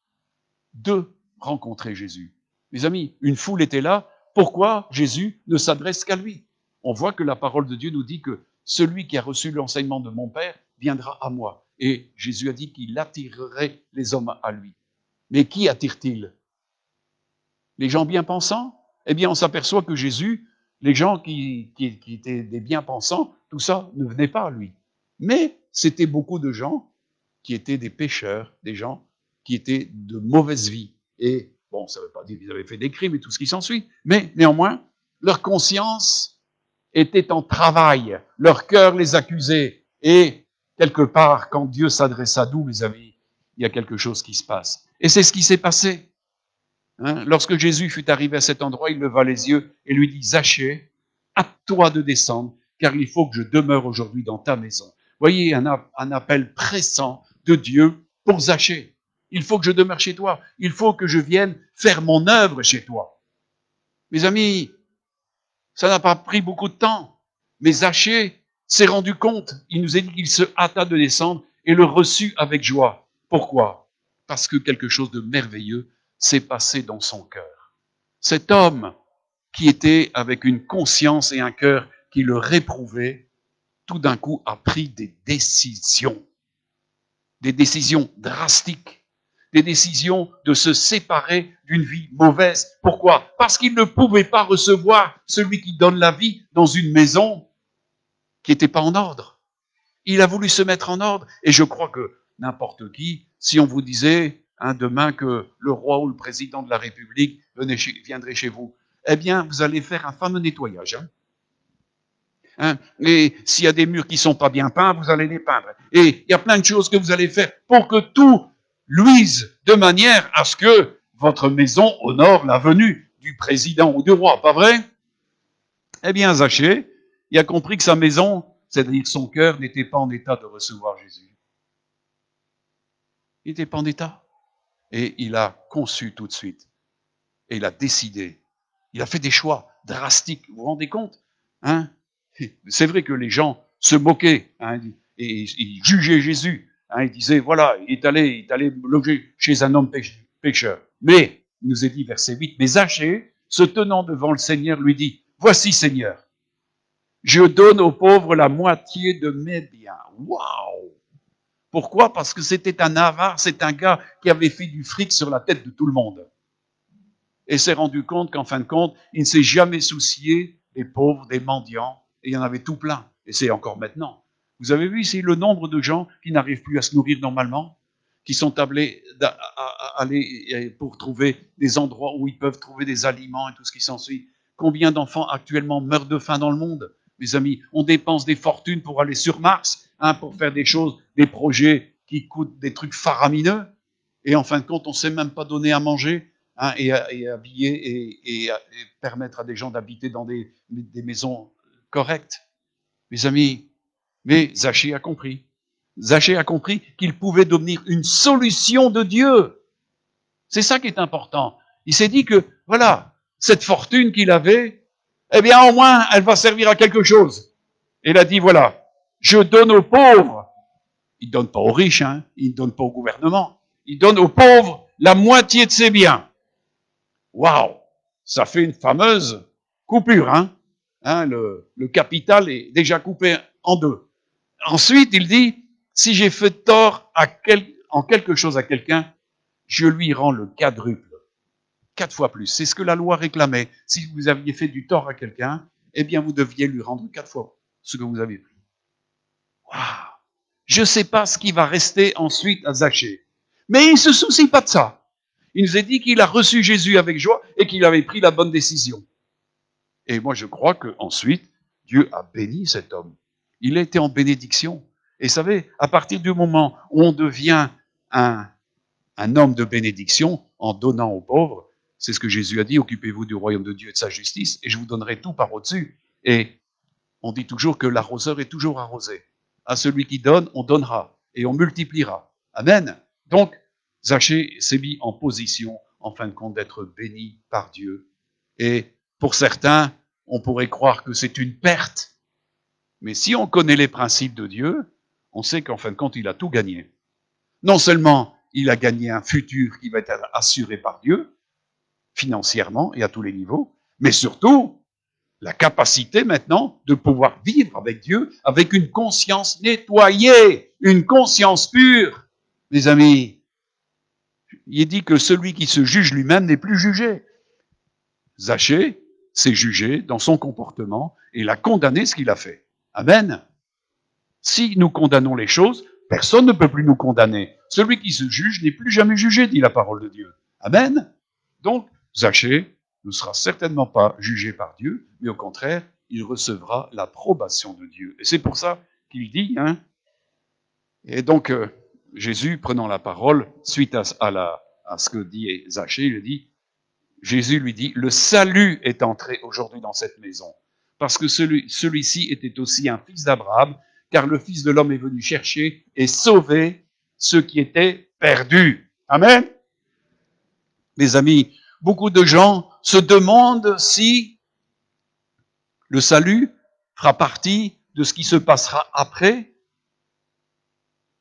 de rencontrer Jésus. Mes amis, une foule était là. Pourquoi Jésus ne s'adresse qu'à lui? On voit que la parole de Dieu nous dit que celui qui a reçu l'enseignement de mon Père viendra à moi. Et Jésus a dit qu'il attirerait les hommes à lui. Mais qui attire-t-il? Les gens bien pensants? Eh bien, on s'aperçoit que Jésus, les gens qui étaient des bien pensants, tout ça ne venait pas à lui. Mais c'était beaucoup de gens qui étaient des pécheurs, des gens qui étaient de mauvaise vie. Et bon, ça ne veut pas dire qu'ils avaient fait des crimes et tout ce qui s'ensuit, mais néanmoins, leur conscience était en travail, leur cœur les accusait. Et quelque part, quand Dieu s'adresse à nous, mes amis, il y a quelque chose qui se passe. Et c'est ce qui s'est passé. Lorsque Jésus fut arrivé à cet endroit, il leva les yeux et lui dit, Zachée, hâte-toi de descendre, car il faut que je demeure aujourd'hui dans ta maison. Voyez, un appel pressant de Dieu pour Zachée. Il faut que je demeure chez toi. Il faut que je vienne faire mon œuvre chez toi. Mes amis, ça n'a pas pris beaucoup de temps. Mais Zachée s'est rendu compte. Il nous a dit qu'il se hâta de descendre et le reçut avec joie. Pourquoi? Parce que quelque chose de merveilleux s'est passé dans son cœur. Cet homme qui était avec une conscience et un cœur qui le réprouvaient, tout d'un coup a pris des décisions drastiques, des décisions de se séparer d'une vie mauvaise. Pourquoi? Parce qu'il ne pouvait pas recevoir celui qui donne la vie dans une maison qui n'était pas en ordre. Il a voulu se mettre en ordre, et je crois que n'importe qui, si on vous disait demain que le roi ou le président de la République viendrait chez vous, eh bien, vous allez faire un fameux nettoyage. Et s'il y a des murs qui sont pas bien peints, vous allez les peindre. Et il y a plein de choses que vous allez faire pour que tout luise de manière à ce que votre maison honore la venue du président ou du roi, pas vrai? Eh bien, Zachée, il a compris que sa maison, c'est-à-dire son cœur, n'était pas en état de recevoir Jésus. Il n'était pas en état. Et il a conçu tout de suite. Et il a décidé. Il a fait des choix drastiques. Vous vous rendez compte? C'est vrai que les gens se moquaient et ils jugeaient Jésus. Ils disaient, voilà, il est allé loger chez un homme pécheur. Mais, il nous est dit, verset 8, mais Zachée, se tenant devant le Seigneur, lui dit, voici Seigneur, je donne aux pauvres la moitié de mes biens. Waouh! Pourquoi? Parce que c'était un avare, c'est un gars qui avait fait du fric sur la tête de tout le monde. Et s'est rendu compte qu'en fin de compte, il ne s'est jamais soucié des pauvres, des mendiants, et il y en avait tout plein. Et c'est encore maintenant. Vous avez vu ici le nombre de gens qui n'arrivent plus à se nourrir normalement, qui sont appelés à aller pour trouver des endroits où ils peuvent trouver des aliments et tout ce qui s'ensuit. Combien d'enfants actuellement meurent de faim dans le monde? Mes amis, on dépense des fortunes pour aller sur Mars, pour faire des choses, des projets qui coûtent des trucs faramineux, et en fin de compte, on ne sait même pas donner à manger, et habiller et permettre à des gens d'habiter dans des maisons correctes. Mes amis, mais Zachée a compris. Zachée a compris qu'il pouvait devenir une solution de Dieu. C'est ça qui est important. Il s'est dit que, voilà, cette fortune qu'il avait, eh bien, au moins, elle va servir à quelque chose. Et il a dit, voilà, je donne aux pauvres. Il ne donne pas aux riches, il ne donne pas au gouvernement. Il donne aux pauvres la moitié de ses biens. Waouh! Ça fait une fameuse coupure, le capital est déjà coupé en deux. Ensuite, il dit, si j'ai fait tort en quelque chose à quelqu'un, je lui rends le quadruple. 4 fois plus. C'est ce que la loi réclamait. Si vous aviez fait du tort à quelqu'un, eh bien, vous deviez lui rendre 4 fois ce que vous avez pris. Waouh! Je ne sais pas ce qui va rester ensuite à Zachée. Mais il ne se soucie pas de ça. Il nous a dit qu'il a reçu Jésus avec joie et qu'il avait pris la bonne décision. Et moi, je crois qu'ensuite, Dieu a béni cet homme. Il a été en bénédiction. Et vous savez, à partir du moment où on devient un homme de bénédiction en donnant aux pauvres, c'est ce que Jésus a dit, occupez-vous du royaume de Dieu et de sa justice, et je vous donnerai tout par au-dessus. Et on dit toujours que l'arroseur est toujours arrosé. À celui qui donne, on donnera, et on multipliera. Amen. Donc, Zachée s'est mis en position, en fin de compte, d'être béni par Dieu. Et pour certains, on pourrait croire que c'est une perte. Mais si on connaît les principes de Dieu, on sait qu'en fin de compte, il a tout gagné. Non seulement il a gagné un futur qui va être assuré par Dieu, financièrement et à tous les niveaux, mais surtout, la capacité maintenant de pouvoir vivre avec Dieu, avec une conscience nettoyée, une conscience pure. Mes amis, il est dit que celui qui se juge lui-même n'est plus jugé. Zachée s'est jugé dans son comportement et il a condamné ce qu'il a fait. Amen. Si nous condamnons les choses, personne ne peut plus nous condamner. Celui qui se juge n'est plus jamais jugé, dit la parole de Dieu. Amen. Donc, Zachée ne sera certainement pas jugé par Dieu, mais au contraire, il recevra l'approbation de Dieu. Et c'est pour ça qu'il dit, et donc Jésus, prenant la parole, suite à ce que dit Zachée, il dit, Jésus lui dit, le salut est entré aujourd'hui dans cette maison, parce que celui-ci était aussi un fils d'Abraham, car le Fils de l'homme est venu chercher et sauver ceux qui étaient perdus. Amen. Mes amis, beaucoup de gens se demandent si le salut fera partie de ce qui se passera après,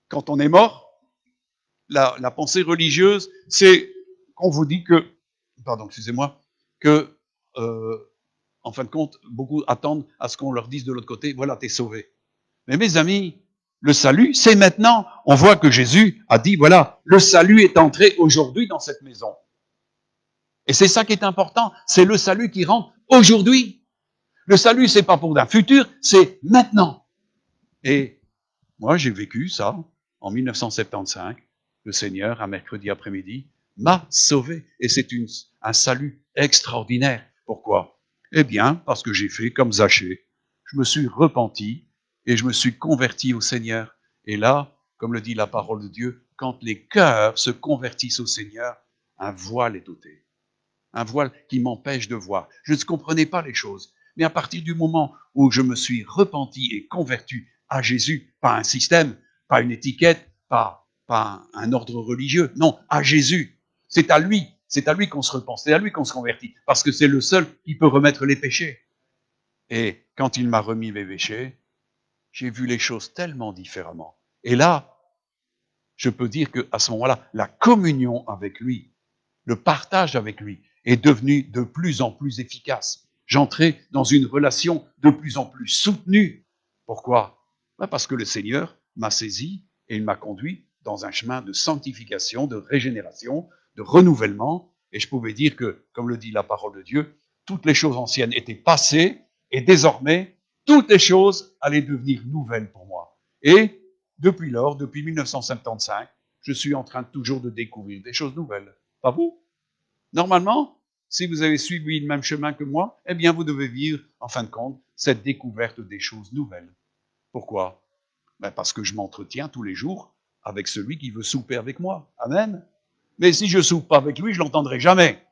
quand on est mort. La pensée religieuse, c'est qu'on vous dit que, en fin de compte, beaucoup attendent à ce qu'on leur dise de l'autre côté, voilà, t'es sauvé. Mais mes amis, le salut, c'est maintenant. On voit que Jésus a dit, voilà, le salut est entré aujourd'hui dans cette maison. Et c'est ça qui est important, c'est le salut qui rentre aujourd'hui. Le salut, c'est pas pour un futur, c'est maintenant. Et moi, j'ai vécu ça en 1975. Le Seigneur, un mercredi après-midi, m'a sauvé. Et c'est un salut extraordinaire. Pourquoi? Eh bien, parce que j'ai fait comme Zachée. Je me suis repenti et je me suis converti au Seigneur. Et là, comme le dit la parole de Dieu, quand les cœurs se convertissent au Seigneur, un voile est ôté. Un voile qui m'empêche de voir. Je ne comprenais pas les choses. Mais à partir du moment où je me suis repenti et converti à Jésus, pas un système, pas une étiquette, pas un ordre religieux, non, à Jésus. C'est à lui qu'on se repent, c'est à lui qu'on se convertit, parce que c'est le seul qui peut remettre les péchés. Et quand il m'a remis mes péchés, j'ai vu les choses tellement différemment. Et là, je peux dire qu'à ce moment-là, la communion avec lui, le partage avec lui, est devenu de plus en plus efficace. J'entrais dans une relation de plus en plus soutenue. Pourquoi? Parce que le Seigneur m'a saisi et il m'a conduit dans un chemin de sanctification, de régénération, de renouvellement. Et je pouvais dire que, comme le dit la parole de Dieu, toutes les choses anciennes étaient passées et désormais, toutes les choses allaient devenir nouvelles pour moi. Et depuis lors, depuis 1975, je suis en train toujours de découvrir des choses nouvelles. Pas vous? Normalement, si vous avez suivi le même chemin que moi, eh bien, vous devez vivre, en fin de compte, cette découverte des choses nouvelles. Pourquoi? Parce que je m'entretiens tous les jours avec celui qui veut souper avec moi. Amen. Mais si je ne soupe pas avec lui, je ne l'entendrai jamais.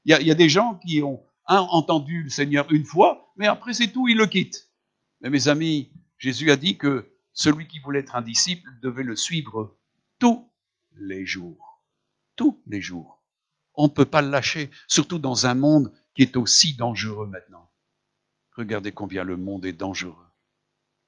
Il y a des gens qui ont entendu le Seigneur une fois, mais après c'est tout, ils le quittent. Mais mes amis, Jésus a dit que celui qui voulait être un disciple devait le suivre tous les jours. Tous les jours. On ne peut pas le lâcher, surtout dans un monde qui est aussi dangereux maintenant. Regardez combien le monde est dangereux.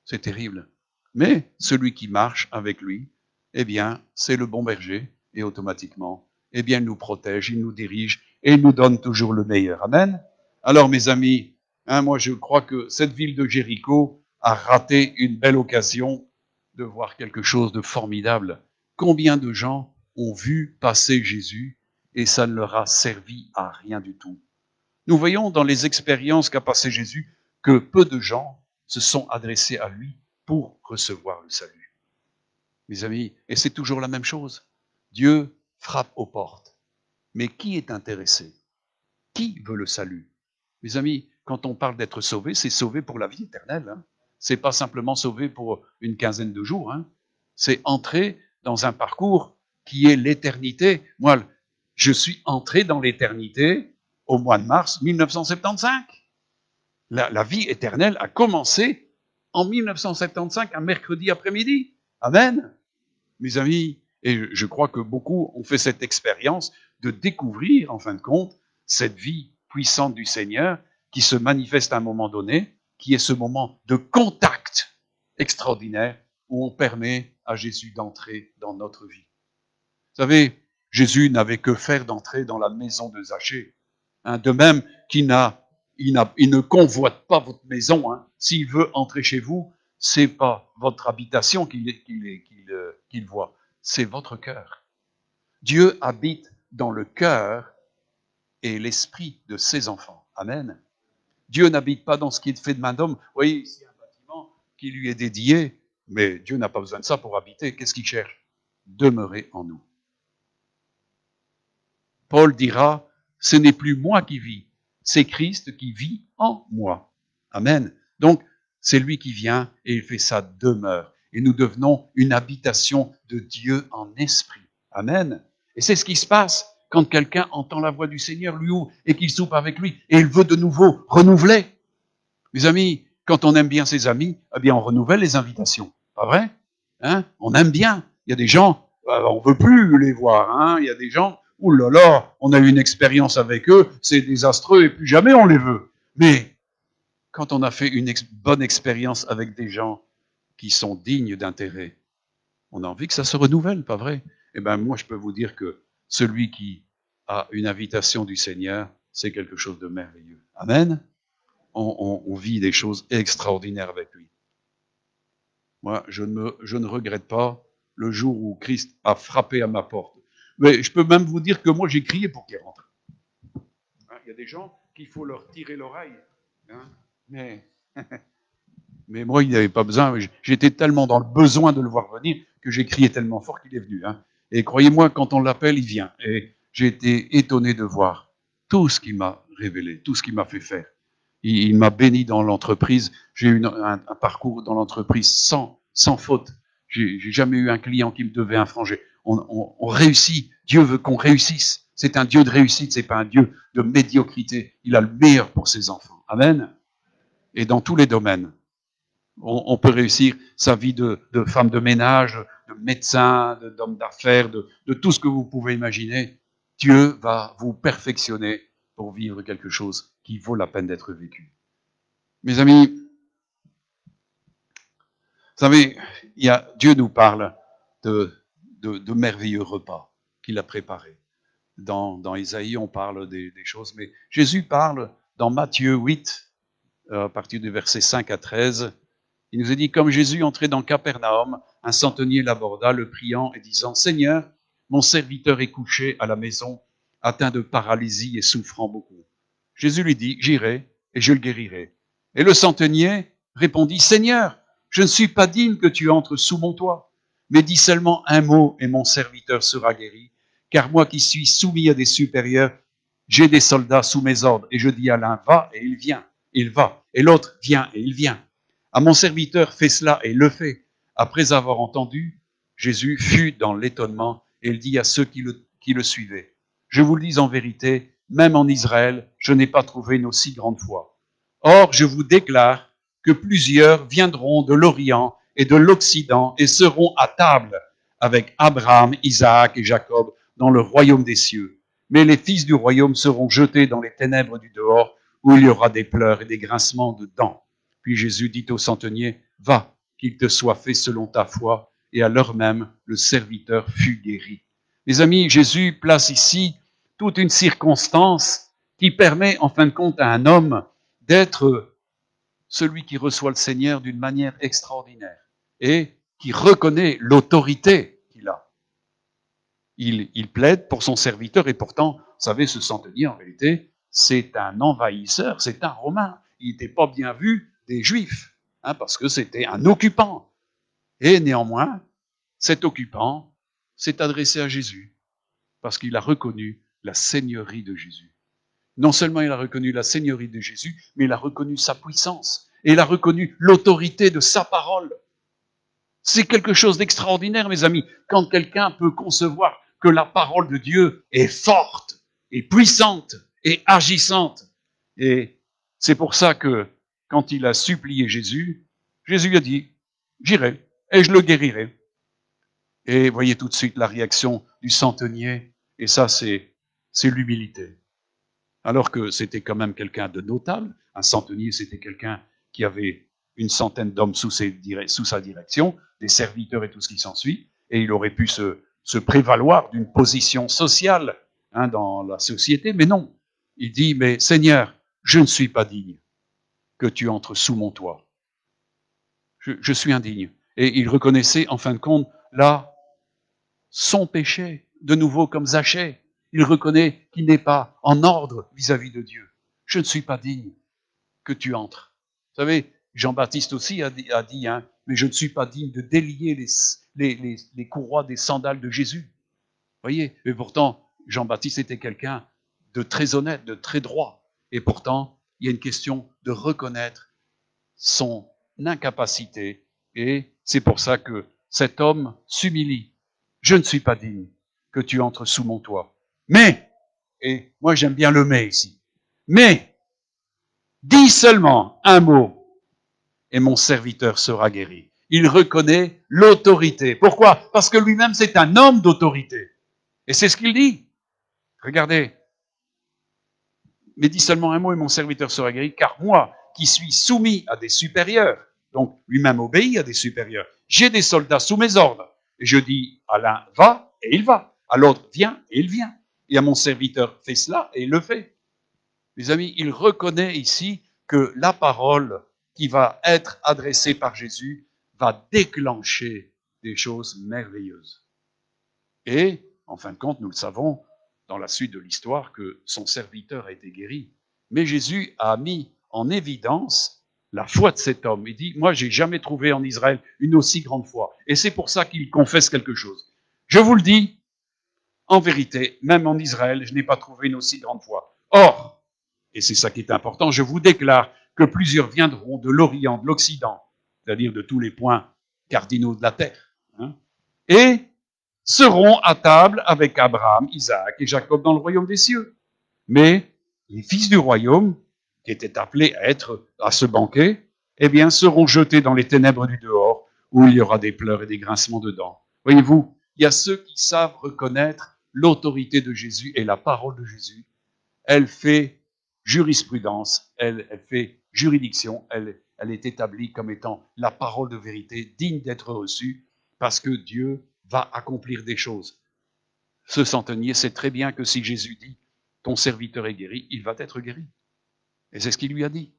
C'est terrible. Mais celui qui marche avec lui, eh bien, c'est le bon berger, et automatiquement, eh bien, il nous protège, il nous dirige, et il nous donne toujours le meilleur. Amen. Alors, mes amis, moi, je crois que cette ville de Jéricho a raté une belle occasion de voir quelque chose de formidable. Combien de gens ont vu passer Jésus et ça ne leur a servi à rien du tout. Nous voyons dans les expériences qu'a passé Jésus que peu de gens se sont adressés à lui pour recevoir le salut. Mes amis, et c'est toujours la même chose. Dieu frappe aux portes. Mais qui est intéressé? Qui veut le salut? Mes amis, quand on parle d'être sauvé, c'est sauvé pour la vie éternelle. C'est pas simplement sauvé pour une quinzaine de jours. C'est entrer dans un parcours qui est l'éternité. Moi, je suis entré dans l'éternité au mois de mars 1975. La vie éternelle a commencé en 1975, un mercredi après-midi. Amen. Mes amis, et je crois que beaucoup ont fait cette expérience de découvrir, en fin de compte, cette vie puissante du Seigneur qui se manifeste à un moment donné, qui est ce moment de contact extraordinaire où on permet à Jésus d'entrer dans notre vie. Vous savez, Jésus n'avait que faire d'entrer dans la maison de Zachée. De même qu'il il ne convoite pas votre maison. S'il veut entrer chez vous, c'est pas votre habitation qu'il voit, c'est votre cœur. Dieu habite dans le cœur et l'esprit de ses enfants. Amen. Dieu n'habite pas dans ce qui est fait de main d'homme. Vous voyez ici un bâtiment qui lui est dédié, mais Dieu n'a pas besoin de ça pour habiter. Qu'est-ce qu'il cherche? Demeurer en nous. Paul dira, ce n'est plus moi qui vis, c'est Christ qui vit en moi. Amen. Donc, c'est lui qui vient et il fait sa demeure. Et nous devenons une habitation de Dieu en esprit. Amen. Et c'est ce qui se passe quand quelqu'un entend la voix du Seigneur, lui ouvre et qu'il soupe avec lui et il veut de nouveau renouveler. Mes amis, quand on aime bien ses amis, eh bien on renouvelle les invitations. Pas vrai? Hein? On aime bien. Il y a des gens, on veut plus les voir. Hein? Il y a des gens, ouh là là, on a eu une expérience avec eux, c'est désastreux et plus jamais on les veut. Mais quand on a fait une bonne expérience avec des gens qui sont dignes d'intérêt, on a envie que ça se renouvelle, pas vrai? Eh bien, moi, je peux vous dire que celui qui a une invitation du Seigneur, c'est quelque chose de merveilleux. Amen. On vit des choses extraordinaires avec lui. Moi, je ne regrette pas le jour où Christ a frappé à ma porte. Mais je peux même vous dire que moi, j'ai crié pour qu'il rentre. Il y a des gens qu'il faut leur tirer l'oreille. Hein, mais moi, il n'y avait pas besoin. J'étais tellement dans le besoin de le voir venir que j'ai crié tellement fort qu'il est venu. Hein. Et croyez-moi, quand on l'appelle, il vient. Et j'ai été étonné de voir tout ce qu'il m'a révélé, tout ce qu'il m'a fait faire. Il m'a béni dans l'entreprise. J'ai eu un parcours dans l'entreprise sans faute. J'ai jamais eu un client qui me devait un franc. On réussit. Dieu veut qu'on réussisse. C'est un Dieu de réussite, c'est pas un Dieu de médiocrité. Il a le meilleur pour ses enfants. Amen. Et dans tous les domaines. On peut réussir sa vie de femme de ménage, de médecin, d'homme d'affaires, de tout ce que vous pouvez imaginer. Dieu va vous perfectionner pour vivre quelque chose qui vaut la peine d'être vécu. Mes amis, vous savez, Dieu nous parle de merveilleux repas qu'il a préparés. Dans Isaïe, on parle des choses, mais Jésus parle dans Matthieu 8, à partir du verset 5 à 13, il nous est dit, comme Jésus entrait dans Capernaum, un centenier l'aborda, le priant et disant, Seigneur, mon serviteur est couché à la maison, atteint de paralysie et souffrant beaucoup. Jésus lui dit, j'irai et je le guérirai. Et le centenier répondit, Seigneur, je ne suis pas digne que tu entres sous mon toit, mais dis seulement un mot et mon serviteur sera guéri, car moi qui suis soumis à des supérieurs, j'ai des soldats sous mes ordres, et je dis à l'un, va, et il vient, il va, et l'autre, viens, et il vient. À mon serviteur, fais cela, et il le fait. Après avoir entendu, Jésus fut dans l'étonnement, et il dit à ceux qui le suivaient, je vous le dis en vérité, même en Israël, je n'ai pas trouvé une aussi grande foi. Or, je vous déclare que plusieurs viendront de l'Orient et de l'Occident et seront à table avec Abraham, Isaac et Jacob dans le royaume des cieux. Mais les fils du royaume seront jetés dans les ténèbres du dehors, où il y aura des pleurs et des grincements de dents. Puis Jésus dit au centenier, va, qu'il te soit fait selon ta foi. Et à l'heure même, le serviteur fut guéri. Les amis, Jésus place ici toute une circonstance qui permet, en fin de compte, à un homme d'être celui qui reçoit le Seigneur d'une manière extraordinaire et qui reconnaît l'autorité qu'il a. Il plaide pour son serviteur et pourtant, vous savez, ce centenier, en réalité, c'est un envahisseur, c'est un Romain. Il n'était pas bien vu des Juifs, parce que c'était un occupant. Et néanmoins, cet occupant s'est adressé à Jésus parce qu'il a reconnu la seigneurie de Jésus. Non seulement il a reconnu la seigneurie de Jésus, mais il a reconnu sa puissance et il a reconnu l'autorité de sa parole. C'est quelque chose d'extraordinaire, mes amis, quand quelqu'un peut concevoir que la parole de Dieu est forte et puissante et agissante. Et c'est pour ça que quand il a supplié Jésus, Jésus lui a dit, j'irai et je le guérirai. Et voyez tout de suite la réaction du centenier, et ça c'est l'humilité. Alors que c'était quand même quelqu'un de notable, un centenier c'était quelqu'un qui avait une centaine d'hommes sous sa direction, des serviteurs et tout ce qui s'ensuit, et il aurait pu se prévaloir d'une position sociale dans la société, mais non. Il dit, mais Seigneur, je ne suis pas digne que tu entres sous mon toit. Je suis indigne. Et il reconnaissait, en fin de compte, là, son péché, de nouveau comme Zachée. Il reconnaît qu'il n'est pas en ordre vis-à-vis de Dieu. Je ne suis pas digne que tu entres. Vous savez, Jean-Baptiste aussi a dit, hein, mais je ne suis pas digne de délier les courroies des sandales de Jésus. Vous voyez, et pourtant, Jean-Baptiste était quelqu'un de très honnête, de très droit. Et pourtant, il y a une question de reconnaître son incapacité. Et c'est pour ça que cet homme s'humilie. Je ne suis pas digne que tu entres sous mon toit. Mais, et moi j'aime bien le mais ici, mais, dis seulement un mot et mon serviteur sera guéri. Il reconnaît l'autorité. Pourquoi? Parce que lui-même c'est un homme d'autorité. Et c'est ce qu'il dit. Regardez. Mais dis seulement un mot et mon serviteur sera guéri, car moi, qui suis soumis à des supérieurs, donc lui-même obéit à des supérieurs, j'ai des soldats sous mes ordres. Et je dis à l'un, va, et il va. À l'autre, viens, et il vient. Et à mon serviteur, fais cela, et il le fait. Mes amis, il reconnaît ici que la parole qui va être adressée par Jésus va déclencher des choses merveilleuses. Et, en fin de compte, nous le savons, dans la suite de l'histoire, que son serviteur a été guéri. Mais Jésus a mis en évidence la foi de cet homme. Il dit, moi, j'ai jamais trouvé en Israël une aussi grande foi. Et c'est pour ça qu'il confesse quelque chose. Je vous le dis, en vérité, même en Israël, je n'ai pas trouvé une aussi grande foi. Or, et c'est ça qui est important, je vous déclare que plusieurs viendront de l'Orient, de l'Occident, c'est-à-dire de tous les points cardinaux de la terre, hein, et seront à table avec Abraham, Isaac et Jacob dans le royaume des cieux. Mais les fils du royaume, qui étaient appelés à être à ce banquet, eh bien, seront jetés dans les ténèbres du dehors, où il y aura des pleurs et des grincements de dents. Voyez-vous, il y a ceux qui savent reconnaître l'autorité de Jésus et la parole de Jésus. Elle fait jurisprudence, elle fait juridiction, elle est établie comme étant la parole de vérité digne d'être reçue, parce que Dieu va accomplir des choses. Ce centenier sait très bien que si Jésus dit « ton serviteur est guéri », il va être guéri. Et c'est ce qu'il lui a dit.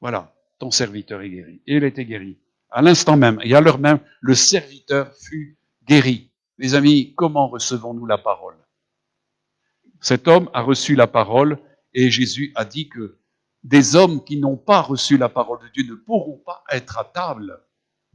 Voilà, ton serviteur est guéri. Et il était guéri. À l'instant même, et à l'heure même, le serviteur fut guéri. Les amis, comment recevons-nous la parole? Cet homme a reçu la parole et Jésus a dit que des hommes qui n'ont pas reçu la parole de Dieu ne pourront pas être à table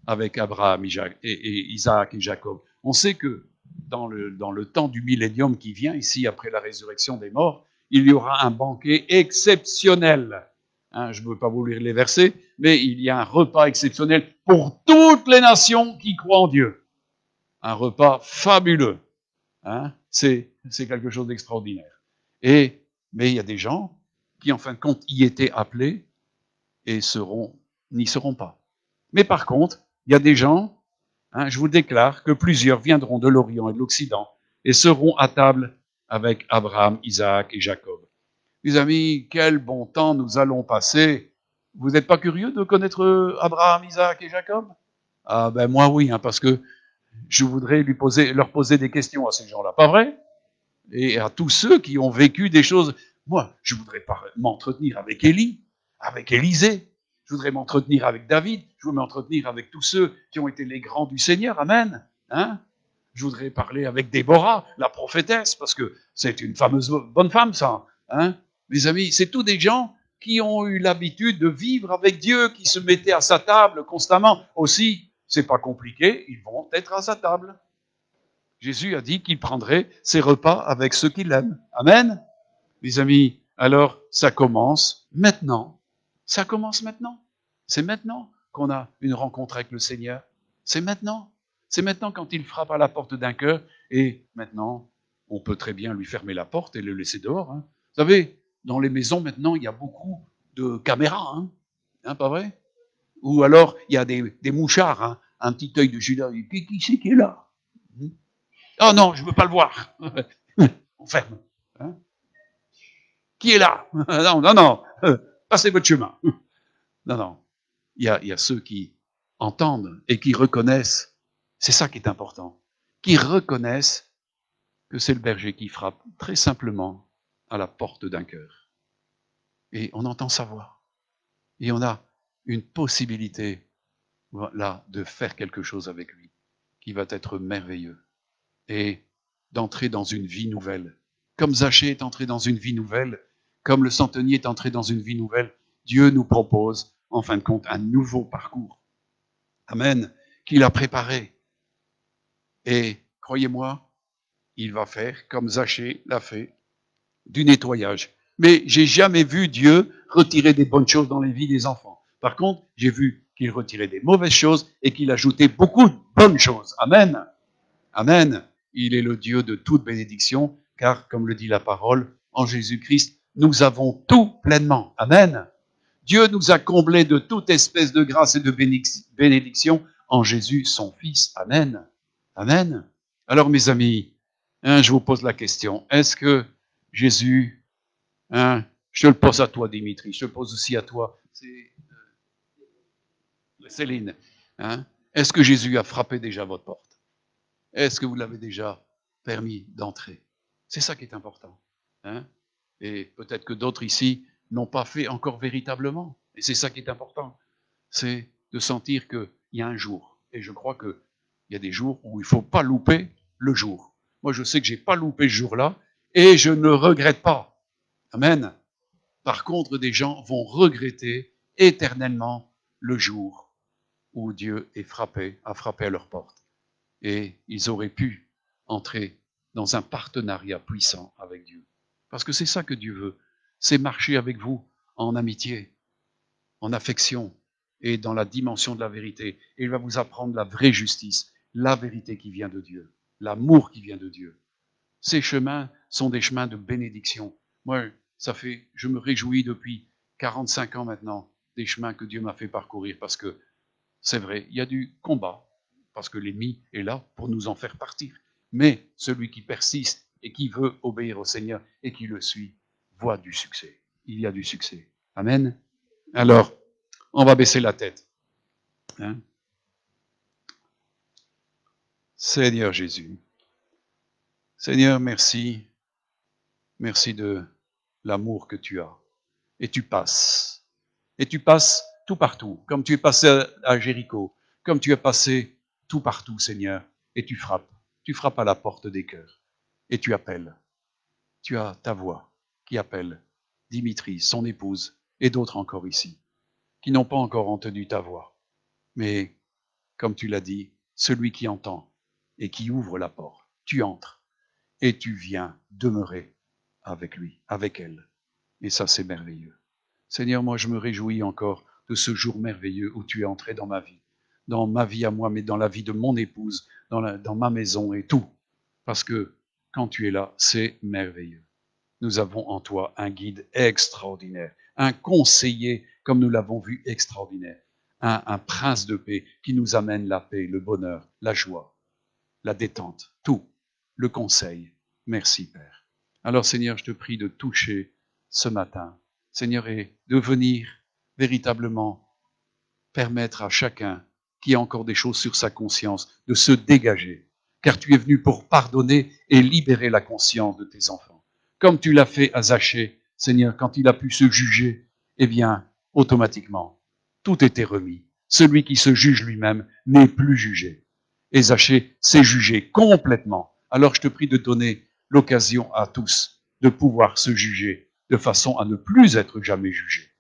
avec Abraham, Isaac et Jacob. On sait que dans le temps du millénium qui vient, ici après la résurrection des morts, il y aura un banquet exceptionnel. Hein, je ne veux pas vous lire les versets, mais il y a un repas exceptionnel pour toutes les nations qui croient en Dieu. Un repas fabuleux. Hein, c'est quelque chose d'extraordinaire. Mais il y a des gens qui, en fin de compte, y étaient appelés et n'y seront pas. Mais par contre, il y a des gens, hein, je vous déclare que plusieurs viendront de l'Orient et de l'Occident et seront à table avec Abraham, Isaac et Jacob. Mes amis, quel bon temps nous allons passer. Vous n'êtes pas curieux de connaître Abraham, Isaac et Jacob? Ah ben moi oui, hein, parce que je voudrais leur poser des questions à ces gens-là, pas vrai? Et à tous ceux qui ont vécu des choses. Moi, je voudrais pas m'entretenir avec Élie, avec Élisée. Je voudrais m'entretenir avec David. Je voudrais m'entretenir avec tous ceux qui ont été les grands du Seigneur. Amen. Hein? Je voudrais parler avec Déborah, la prophétesse, parce que c'est une fameuse bonne femme, ça. Hein? Mes amis, c'est tous des gens qui ont eu l'habitude de vivre avec Dieu, qui se mettaient à sa table constamment. Aussi, c'est pas compliqué, ils vont être à sa table. Jésus a dit qu'il prendrait ses repas avec ceux qu'il aime. Amen. Mes amis, alors ça commence maintenant. Ça commence maintenant. C'est maintenant qu'on a une rencontre avec le Seigneur. C'est maintenant. C'est maintenant quand il frappe à la porte d'un cœur. Et maintenant, on peut très bien lui fermer la porte et le laisser dehors. Hein. Vous savez, dans les maisons maintenant, il y a beaucoup de caméras. Hein, pas vrai? Ou alors, il y a des mouchards. Hein, un petit œil de Judas. Qui c'est qui est là? Oh non, je ne veux pas le voir. On ferme. Hein? Qui est là? Non, non, non. Passez votre chemin. Non, non. Il y a ceux qui entendent et qui reconnaissent. C'est ça qui est important. Qui reconnaissent que c'est le berger qui frappe très simplement à la porte d'un cœur. Et on entend sa voix. Et on a une possibilité là de faire quelque chose avec lui qui va être merveilleux. Et d'entrer dans une vie nouvelle. comme Zachée est entré dans une vie nouvelle, comme le centenier est entré dans une vie nouvelle, Dieu nous propose, en fin de compte, un nouveau parcours. Amen. Qu'il a préparé. Et croyez-moi, il va faire, comme Zachée l'a fait, du nettoyage. Mais j'ai jamais vu Dieu retirer des bonnes choses dans les vies des enfants. Par contre, j'ai vu qu'il retirait des mauvaises choses et qu'il ajoutait beaucoup de bonnes choses. Amen. Amen. Il est le Dieu de toute bénédiction, car, comme le dit la parole, en Jésus-Christ, nous avons tout pleinement. Amen. Dieu nous a comblés de toute espèce de grâce et de bénédiction en Jésus, son Fils. Amen. Amen. Alors, mes amis, je vous pose la question. Est-ce que Jésus, je te le pose à toi, Dimitri, je te le pose aussi à toi, Céline, est-ce que Jésus a frappé déjà votre porte? Est-ce que vous l'avez déjà permis d'entrer? C'est ça qui est important. Et peut-être que d'autres ici n'ont pas fait encore véritablement. Et c'est ça qui est important. C'est de sentir qu'il y a un jour. Et je crois qu'il y a des jours où il ne faut pas louper le jour. Moi, je sais que je n'ai pas loupé ce jour-là et je ne regrette pas. Amen. Par contre, des gens vont regretter éternellement le jour où Dieu a frappé à leur porte. Et ils auraient pu entrer dans un partenariat puissant avec Dieu. Parce que c'est ça que Dieu veut. C'est marcher avec vous en amitié, en affection et dans la dimension de la vérité. Et il va vous apprendre la vraie justice, la vérité qui vient de Dieu, l'amour qui vient de Dieu. Ces chemins sont des chemins de bénédiction. Moi, je me réjouis depuis 45 ans maintenant des chemins que Dieu m'a fait parcourir parce que c'est vrai, il y a du combat, parce que l'ennemi est là pour nous en faire partir. Mais celui qui persiste et qui veut obéir au Seigneur et qui le suit, voit du succès. Il y a du succès. Amen. Alors, on va baisser la tête. Seigneur Jésus. Seigneur, merci. Merci de l'amour que tu as. Et tu passes. Et tu passes tout partout, comme tu es passé à Jéricho, comme tu es passé tout partout, Seigneur. Et tu frappes. Tu frappes à la porte des cœurs. Et tu appelles. Tu as ta voix qui appelle Dimitri, son épouse, et d'autres encore ici, qui n'ont pas encore entendu ta voix. Mais, comme tu l'as dit, celui qui entend et qui ouvre la porte, tu entres et tu viens demeurer avec lui, avec elle. Et ça, c'est merveilleux. Seigneur, moi, je me réjouis encore de ce jour merveilleux où tu es entré dans ma vie à moi, mais dans la vie de mon épouse, dans ma maison et tout. Parce que quand tu es là, c'est merveilleux. Nous avons en toi un guide extraordinaire, un conseiller, comme nous l'avons vu, extraordinaire, un prince de paix qui nous amène la paix, le bonheur, la joie, la détente, tout, le conseil. Merci, Père. Alors, Seigneur, je te prie de toucher ce matin, Seigneur, et de venir véritablement permettre à chacun qui a encore des choses sur sa conscience de se dégager, car tu es venu pour pardonner et libérer la conscience de tes enfants. Comme tu l'as fait à Zachée, Seigneur, quand il a pu se juger, eh bien, automatiquement, tout était remis. Celui qui se juge lui-même n'est plus jugé. Et Zachée s'est jugé complètement. Alors je te prie de donner l'occasion à tous de pouvoir se juger de façon à ne plus être jamais jugé.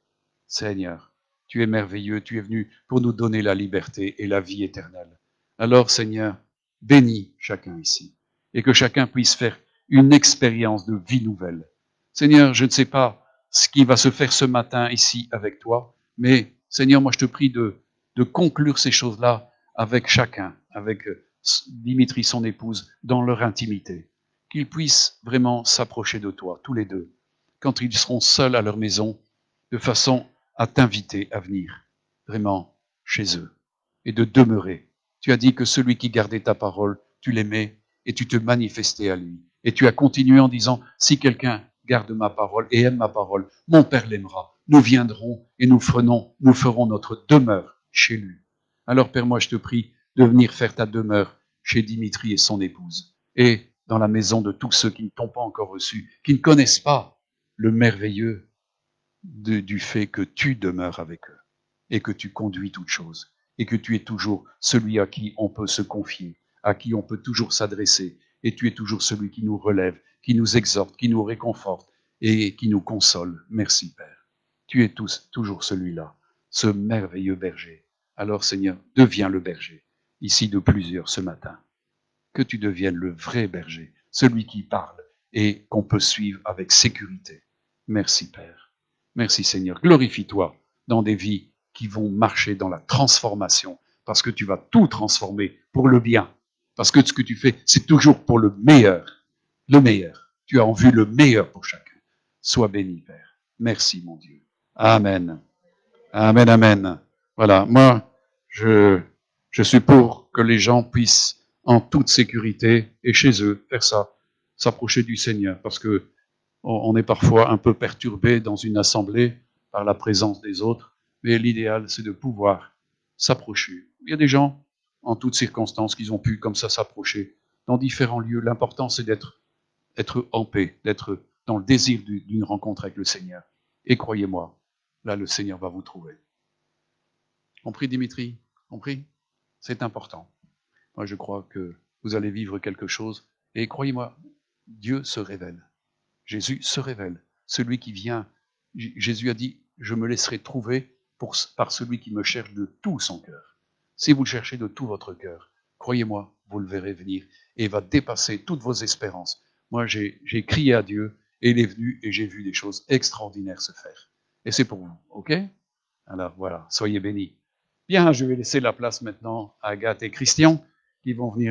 Seigneur, tu es merveilleux, tu es venu pour nous donner la liberté et la vie éternelle. Alors, Seigneur, bénis chacun ici et que chacun puisse faire une expérience de vie nouvelle. Seigneur, je ne sais pas ce qui va se faire ce matin ici avec toi, mais Seigneur, moi je te prie de conclure ces choses-là avec chacun, avec Dimitri, son épouse, dans leur intimité. Qu'ils puissent vraiment s'approcher de toi, tous les deux, quand ils seront seuls à leur maison, de façon à t'inviter à venir vraiment chez eux et de demeurer. Tu as dit que celui qui gardait ta parole, tu l'aimais et tu te manifestais à lui. Et tu as continué en disant, si quelqu'un garde ma parole et aime ma parole, mon Père l'aimera. Nous viendrons et nous ferons notre demeure chez lui. Alors Père, moi je te prie de venir faire ta demeure chez Dimitri et son épouse et dans la maison de tous ceux qui ne t'ont pas encore reçu, qui ne connaissent pas le merveilleux du fait que tu demeures avec eux et que tu conduis toutes choses et que tu es toujours celui à qui on peut se confier, à qui on peut toujours s'adresser et tu es toujours celui qui nous relève, qui nous exhorte, qui nous réconforte et qui nous console. Merci, Père. Tu es toujours celui-là, ce merveilleux berger. Alors, Seigneur, deviens le berger, ici de plusieurs ce matin. Que tu deviennes le vrai berger, celui qui parle et qu'on peut suivre avec sécurité. Merci, Père. Merci, Seigneur. Glorifie-toi dans des vies qui vont marcher dans la transformation, parce que tu vas tout transformer pour le bien. Parce que ce que tu fais, c'est toujours pour le meilleur. Le meilleur. Tu as en vue le meilleur pour chacun. Sois béni, Père. Merci, mon Dieu. Amen. Amen, amen. Voilà, moi, je suis pour que les gens puissent, en toute sécurité, et chez eux, faire ça, s'approcher du Seigneur, parce que on est parfois un peu perturbé dans une assemblée par la présence des autres, mais l'idéal, c'est de pouvoir s'approcher. Il y a des gens, en toutes circonstances, qui ont pu comme ça s'approcher dans différents lieux. L'important, c'est d'être en paix, d'être dans le désir d'une rencontre avec le Seigneur. Et croyez-moi, là, le Seigneur va vous trouver. Compris, Dimitri? Compris? C'est important. Moi, je crois que vous allez vivre quelque chose. Et croyez-moi, Dieu se révèle. Jésus se révèle. Celui qui vient, Jésus a dit, je me laisserai trouver par celui qui me cherche de tout son cœur. Si vous le cherchez de tout votre cœur, croyez-moi, vous le verrez venir et il va dépasser toutes vos espérances. Moi, j'ai crié à Dieu et il est venu et j'ai vu des choses extraordinaires se faire. Et c'est pour vous, ok? Alors voilà, soyez bénis. Bien, je vais laisser la place maintenant à Agathe et Christian qui vont venir